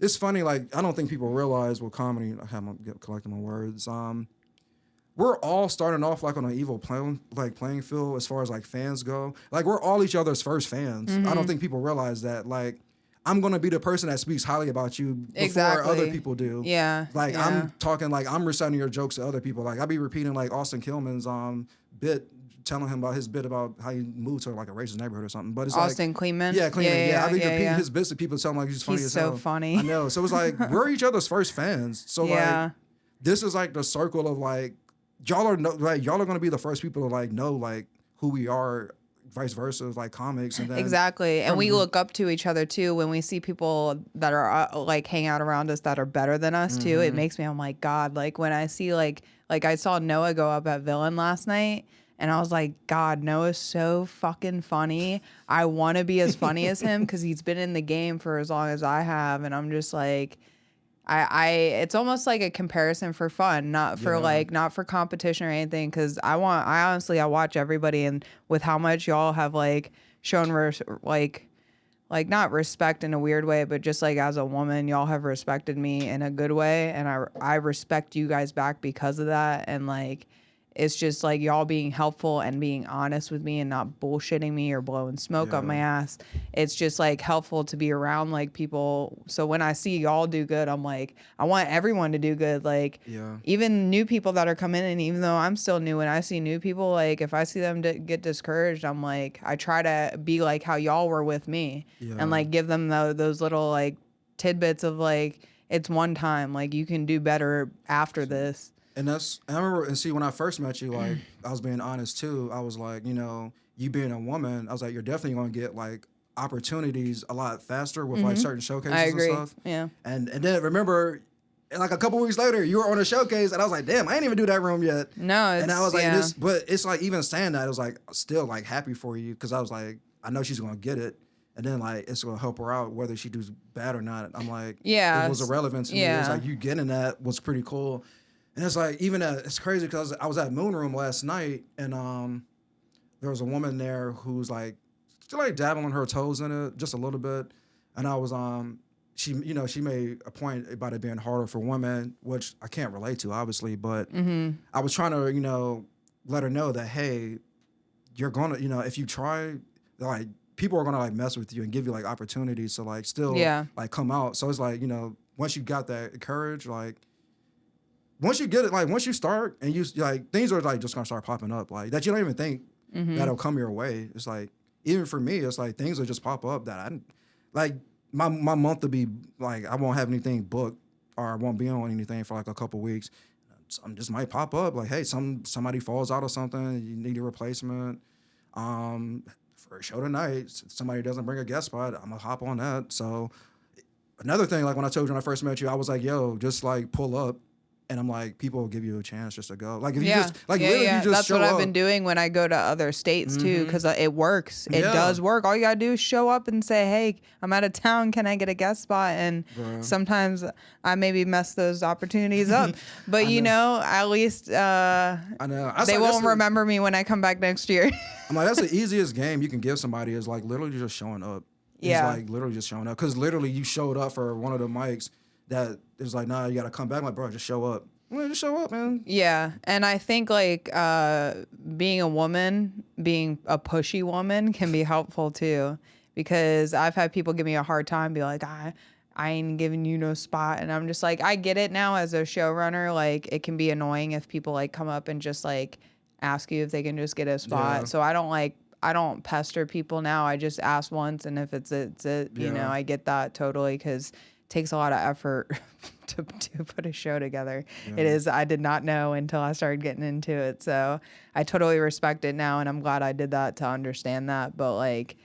it's funny, like, I don't think people realize with comedy, collecting my words, we're all starting off, like, on an evil playing field as far as, like, fans go. Like, we're all each other's first fans. I don't think people realize that. Like, I'm going to be the person that speaks highly about you before other people do. Yeah. Like, yeah. I'm talking, like, I'm reciting your jokes to other people. Like, I be repeating, like, Austin Killman's bit, telling him about his bit about how he moved to, like, a racist neighborhood or something. But it's Austin like, Kleeman? Yeah, Kleeman. Yeah, I be repeating yeah. his bits to people, telling, like, he's funny as hell. He's so funny. I know. So it's like, we're each other's first fans. So, like, this is, like, the circle of, like, y'all are going to be the first people to, like, know, like, who we are, vice versa, like, comics. And then exactly. And we look up to each other too. When we see people that are like hang out around us that are better than us too, it makes me, I'm like, God, like, when I see like I saw Noah go up at Villain last night, and I was like, God, Noah's so fucking funny. I want to be as funny as him because he's been in the game for as long as I have. And I'm just like, it's almost like a comparison for fun, not for not for competition or anything. Cause I honestly watch everybody, and with how much y'all have, like, shown like not respect in a weird way, but just, like, as a woman, y'all have respected me in a good way. And I respect you guys back because of that. And, like, it's just, like, y'all being helpful and being honest with me and not bullshitting me or blowing smoke up my ass. It's just, like, helpful to be around, like, people. So when I see y'all do good, I'm like, I want everyone to do good. Like, even new people that are coming in, even though I'm still new, and I see new people, like, if I see them get discouraged, I'm like, I try to be like how y'all were with me and, like, give them those little, like, tidbits of, like, it's one time. Like, you can do better after this. And I remember, and see, when I first met you, like, I was being honest too. I was like, you know, you being a woman, I was like, you're definitely going to get, like, opportunities a lot faster with like certain showcases and stuff. Yeah. And then remember, like, a couple weeks later, you were on a showcase, and I was like, damn, I ain't even do that room yet. No, and I was like, this, but it's like, even saying that, it was like, still, like, happy for you, because I was like, I know she's going to get it. And then, like, it's going to help her out whether she does bad or not. I'm like, it was irrelevant to me. It was like, you getting that was pretty cool. And it's like, even it's crazy, because I was at Moon Room last night, and there was a woman there who's like still, like, dabbling her toes in it just a little bit. And I was she made a point about it being harder for women, which I can't relate to, obviously, but I was trying to, let her know that, hey, you're gonna, if you try, like, people are gonna, like, mess with you and give you, like, opportunities to, like, still like, come out. So it's like, once you got that courage, like, once you get it, like, once you start and you, like, things are, like, just gonna start popping up, like, that you don't even think that'll come your way. It's like, even for me, it's like things will just pop up that I, like, my month will be like, I won't have anything booked, or I won't be on anything for, like, a couple weeks. Something just might pop up, like, hey, somebody falls out or something, you need a replacement. For a show tonight, somebody doesn't bring a guest spot, I'm gonna hop on that. So another thing, like, when I told you when I first met you, I was like, yo, just, like, pull up. And I'm like, people will give you a chance just to go. Like, if you just, like, literally, you just that's show what up. I've been doing when I go to other states too, because it works. It does work. All you gotta do is show up and say, "Hey, I'm out of town. Can I get a guest spot?" And sometimes I maybe mess those opportunities up, but at least I know they won't remember me when I come back next year. I'm like, that's the easiest game you can give somebody, is, like, literally just showing up. It's like literally just showing up, because literally you showed up for one of the mics that is like, nah, you gotta come back. I'm like, bro, just show up. Well, just show up, man. Yeah, and I think like being a woman, being a pushy woman can be helpful too, because I've had people give me a hard time, be like, I ain't giving you no spot, and I'm just like, I get it now as a showrunner. Like, it can be annoying if people like come up and just like ask you if they can just get a spot. Yeah. So I don't pester people now. I just ask once, and if it's it. You know, Yeah. I get that totally, because it takes a lot of effort to put a show together. It is. I did not know until I started getting into it. So I totally respect it now, and I'm glad I did that to understand that. But like,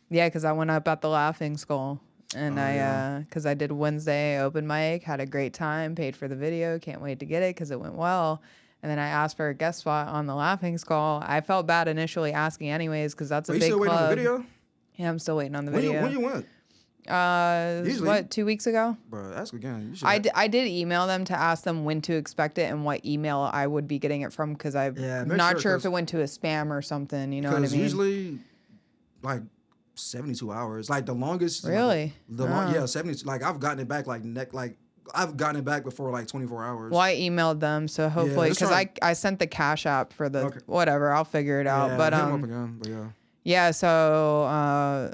yeah, because I went up at the Laughing Skull, and because I did Wednesday open mic, had a great time, paid for the video, can't wait to get it because it went well. And then I asked for a guest spot on the Laughing Skull. I felt bad initially asking anyways, because that's a big still club. waiting on the video? Yeah, I'm still waiting on the When video. you went? Usually, what, 2 weeks ago? Bro, ask again. You should I did email them to ask them when to expect it and what email I would be getting it from, because I'm not sure if it went to a spam or something. You know what I mean? Because usually, like 72 hours, like the longest. Really? Yeah, 72. Like I've gotten it back I've gotten it back before like 24 hours. Well, I emailed them, so hopefully, because I sent the Cash App for the whatever. I'll figure it out. But hit him up again. But yeah. Yeah. So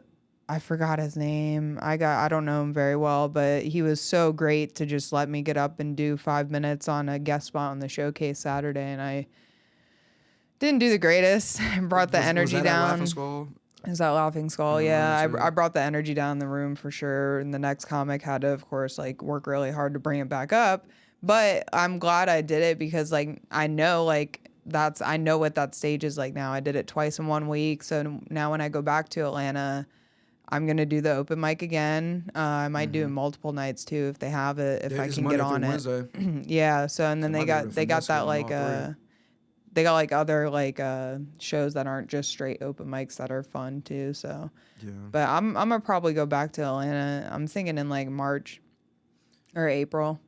I forgot his name. I don't know him very well, but he was so great to just let me get up and do 5 minutes on a guest spot on the showcase Saturday, and I didn't do the greatest. Brought the energy down. Laughing Skull? Is that Laughing Skull? Yeah, I brought the energy down in the room for sure. And the next comic had to, of course, like work really hard to bring it back up. But I'm glad I did it, because like I know what that stage is like now. I did it twice in 1 week, so now when I go back to Atlanta, I'm gonna do the open mic again. I might do it multiple nights too if they have it, if I can get on it. Wednesday. Yeah. So and then they got that like they got like other like shows that aren't just straight open mics that are fun too. So Yeah. but I'm gonna probably go back to Atlanta. I'm thinking in like March or April.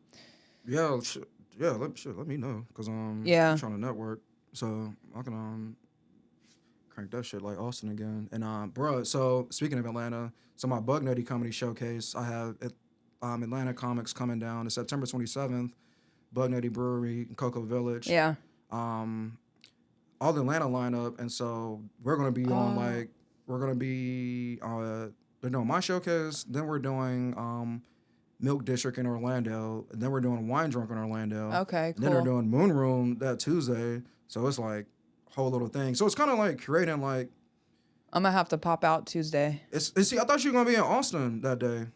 Yeah, let me know, cause I'm trying to network, so I can crank that shit like Austin again. And bro, so speaking of Atlanta, so my Bug Nutty Comedy Showcase, I have Atlanta comics coming down. It's September 27th, Bug Nutty Brewery in Cocoa Village. Yeah. All the Atlanta lineup, and so we're gonna be on they're doing my showcase, then we're doing Milk District in Orlando, and then we're doing Wine Drunk in Orlando. Okay, cool. Then they're doing Moon Room that Tuesday, so it's like a whole little thing. So it's kind of like creating like. I'm gonna have to pop out Tuesday. See, I thought you were gonna be in Austin that day,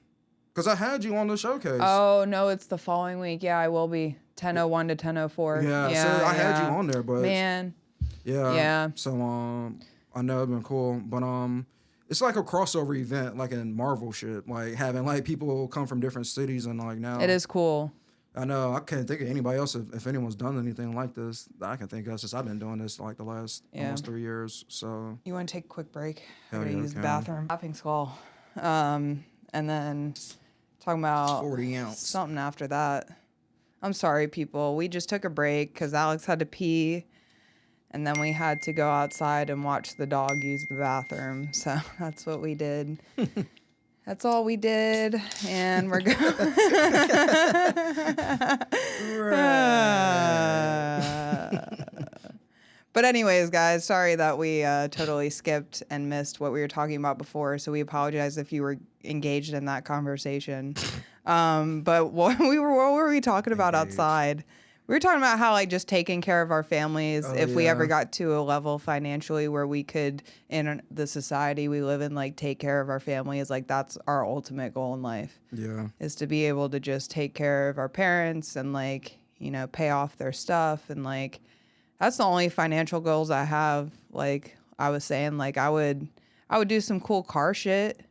cause I had you on the showcase. Oh no, it's the following week. Yeah, I will be 10:01 to 10:04. Yeah, so I had you on there, but man. Yeah. So I know it'd been cool, but it's like a crossover event, like in Marvel shit, like having like people come from different cities, and like now it is cool. I know I can't think of anybody else if anyone's done anything like this that I can think of, since I've been doing this like the last almost 3 years. So you want to take a quick break? I Hell gotta yeah, use the can. bathroom. Laughing Skull, and then talking about 40 ounce something after that. I'm sorry, people. We just took a break because Alex had to pee. And then we had to go outside and watch the dog use the bathroom. So that's what we did. That's all we did. And we're going. But anyways, guys, sorry that we totally skipped and missed what we were talking about before. So we apologize if you were engaged in that conversation. But what were we talking about outside? We were talking about how like just taking care of our families, if we ever got to a level financially where we could, in the society we live in, like take care of our families. Like that's our ultimate goal in life. Yeah. Is to be able to just take care of our parents and like, you know, pay off their stuff. And like, that's the only financial goals I have. Like I was saying, like I would do some cool car shit,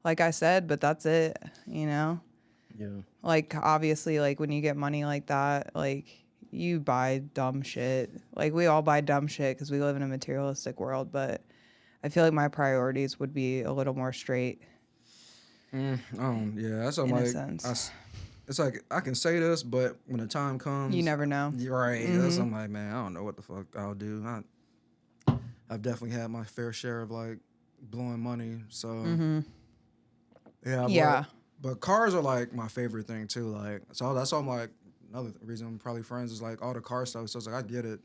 like I said, but that's it, you know? Yeah. Like obviously, like when you get money like that, like you buy dumb shit. Like we all buy dumb shit because we live in a materialistic world, but I feel like my priorities would be a little more straight. Yeah, that's what I'm in like. A sense. It's like I can say this, but when the time comes, you never know. You're right. That's, I'm like, man, I don't know what the fuck I'll do. I've definitely had my fair share of like blowing money. So yeah. But cars are like my favorite thing too. Like, so that's why I'm like, another reason I'm probably friends is like all the car stuff. So it's like I get it.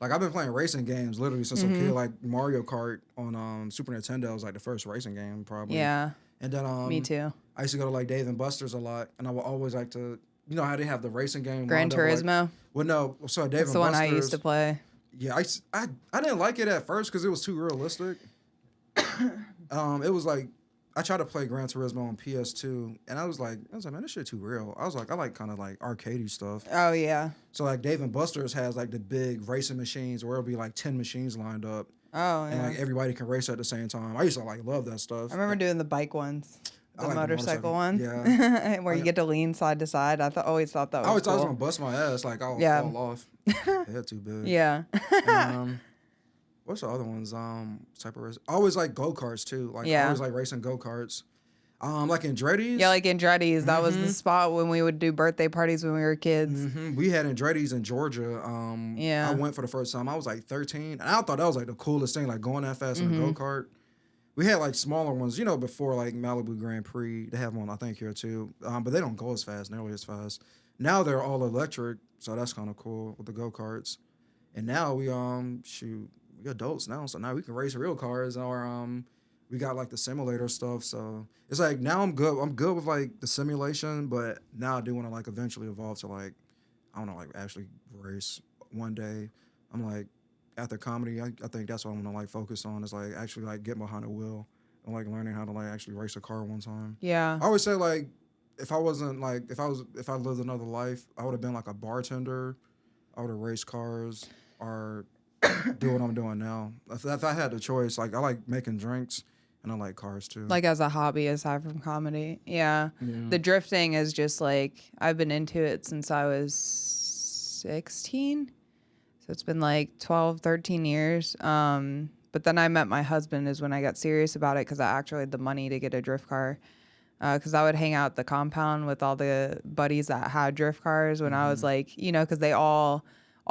Like I've been playing racing games literally since I'm a kid. Like Mario Kart on Super Nintendo was like the first racing game probably. Yeah. And then Me too. I used to go to like Dave and Buster's a lot, and I would always like to, you know how they have the racing game. Gran Turismo. Like, well, no, so Dave That's and the one Buster's. I used to play. Yeah, I didn't like it at first because it was too realistic. It was like I tried to play Gran Turismo on PS2, and I was like, man, this shit too real. I was like, I like kind of like arcadey stuff. Oh yeah. So like Dave and Buster's has like the big racing machines where it'll be like 10 machines lined up. Oh yeah. And like everybody can race at the same time. I used to like love that stuff. I remember doing the bike ones. The like motorcycle one. Yeah. Where you get to lean side to side. I Always thought that was always cool. thought I was gonna bust my ass. Like I'll fall off. Head too big. Yeah. And, what's the other ones? Type of race. I always like go karts too. Like I always like racing go karts. Like Andretti's. Yeah, like Andretti's. That was the spot when we would do birthday parties when we were kids. We had Andretti's in Georgia. Yeah. I went for the first time. I was like 13, and I thought that was like the coolest thing, like going that fast in a go kart. We had like smaller ones, you know, before like Malibu Grand Prix. They have one, I think, here too. But they don't go as fast, nearly as fast. Now they're all electric, so that's kind of cool with the go karts. And now we we adults now, so now we can race real cars, or we got like the simulator stuff. So it's like now I'm good. I'm good with like the simulation, but now I do want to like eventually evolve to like, I don't know, like actually race one day. I'm like, after comedy, I think that's what I'm gonna like focus on, is like actually like get behind the wheel and like learning how to like actually race a car one time. Yeah. I always say like, if I wasn't like, if I lived another life, I would have been like a bartender. I would have raced cars or do what I'm doing now. If I had the choice, like I like making drinks and I like cars too. Like as a hobby aside from comedy. Yeah. The drifting is just like, I've been into it since I was 16. So it's been like 12, 13 years. But then I met my husband is when I got serious about it, because I actually had the money to get a drift car. Because I would hang out at the compound with all the buddies that had drift cars when I was like, you know, because they all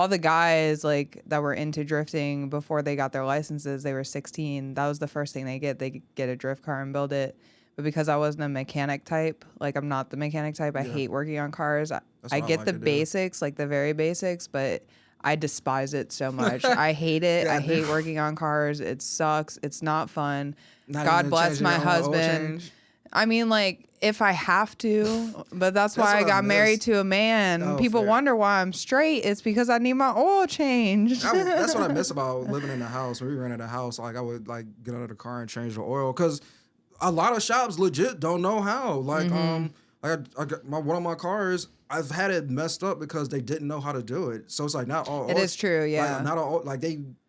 the guys like that were into drifting before they got their licenses, they were 16. That was the first thing they get. They get a drift car and build it. But because I wasn't a mechanic type, like I'm not the mechanic type, I hate working on cars. I get the basics, like the very basics, but I despise it so much. I hate it. I hate working on cars. It sucks. It's not fun. God bless my husband. I mean, like, if I have to, but that's why I got married to a man. Oh, People fair. wonder why I'm straight. It's because I need my oil changed. That's what I miss about living in the house. When we rented a house, like I would like get out of the car and change the oil, because a lot of shops legit don't know how. Like I got one of my cars, I've had it messed up because they didn't know how to do it. So it's like not all. It is true, yeah. Like, not all. Like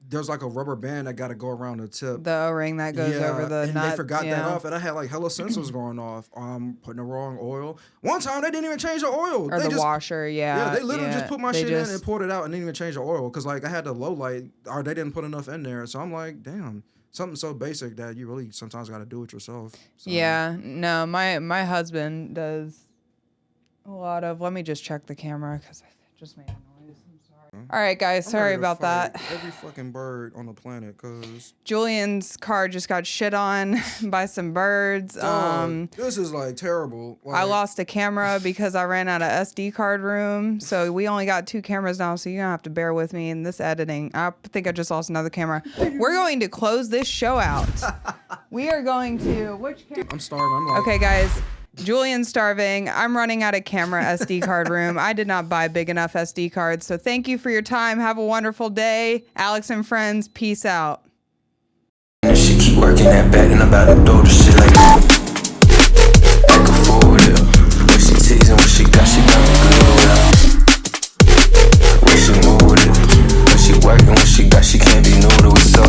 there's like a rubber band that got to go around the tip. The O-ring that goes over the and nut. they forgot that off, and I had like hella sensors going off. Putting the wrong oil. One time they didn't even change the oil. Or they the washer, Yeah, they literally just put my shit in and pulled it out and didn't even change the oil, because like I had the low light, or they didn't put enough in there. So I'm like, damn. Something so basic that you really sometimes got to do it yourself. So. Yeah, no, my husband does a lot of. Let me just check the camera because I just made a noise. I'm sorry. All right, guys, sorry about that. Every fucking bird on the planet, cause Julian's car just got shit on by some birds. This is like terrible. Like, I lost a camera because I ran out of SD card room. So we only got 2 cameras now. So you're going to have to bear with me in this editing. I think I just lost another camera. We're going to close this show out. We are going to... Which camera? I'm starving. I'm like, Okay, guys. Julian's starving. I'm running out of camera SD card room. I did not buy big enough SD cards. So thank you for your time. Have a wonderful day. Alex and friends, peace out. She keep working that back and I'm about to throw the shit like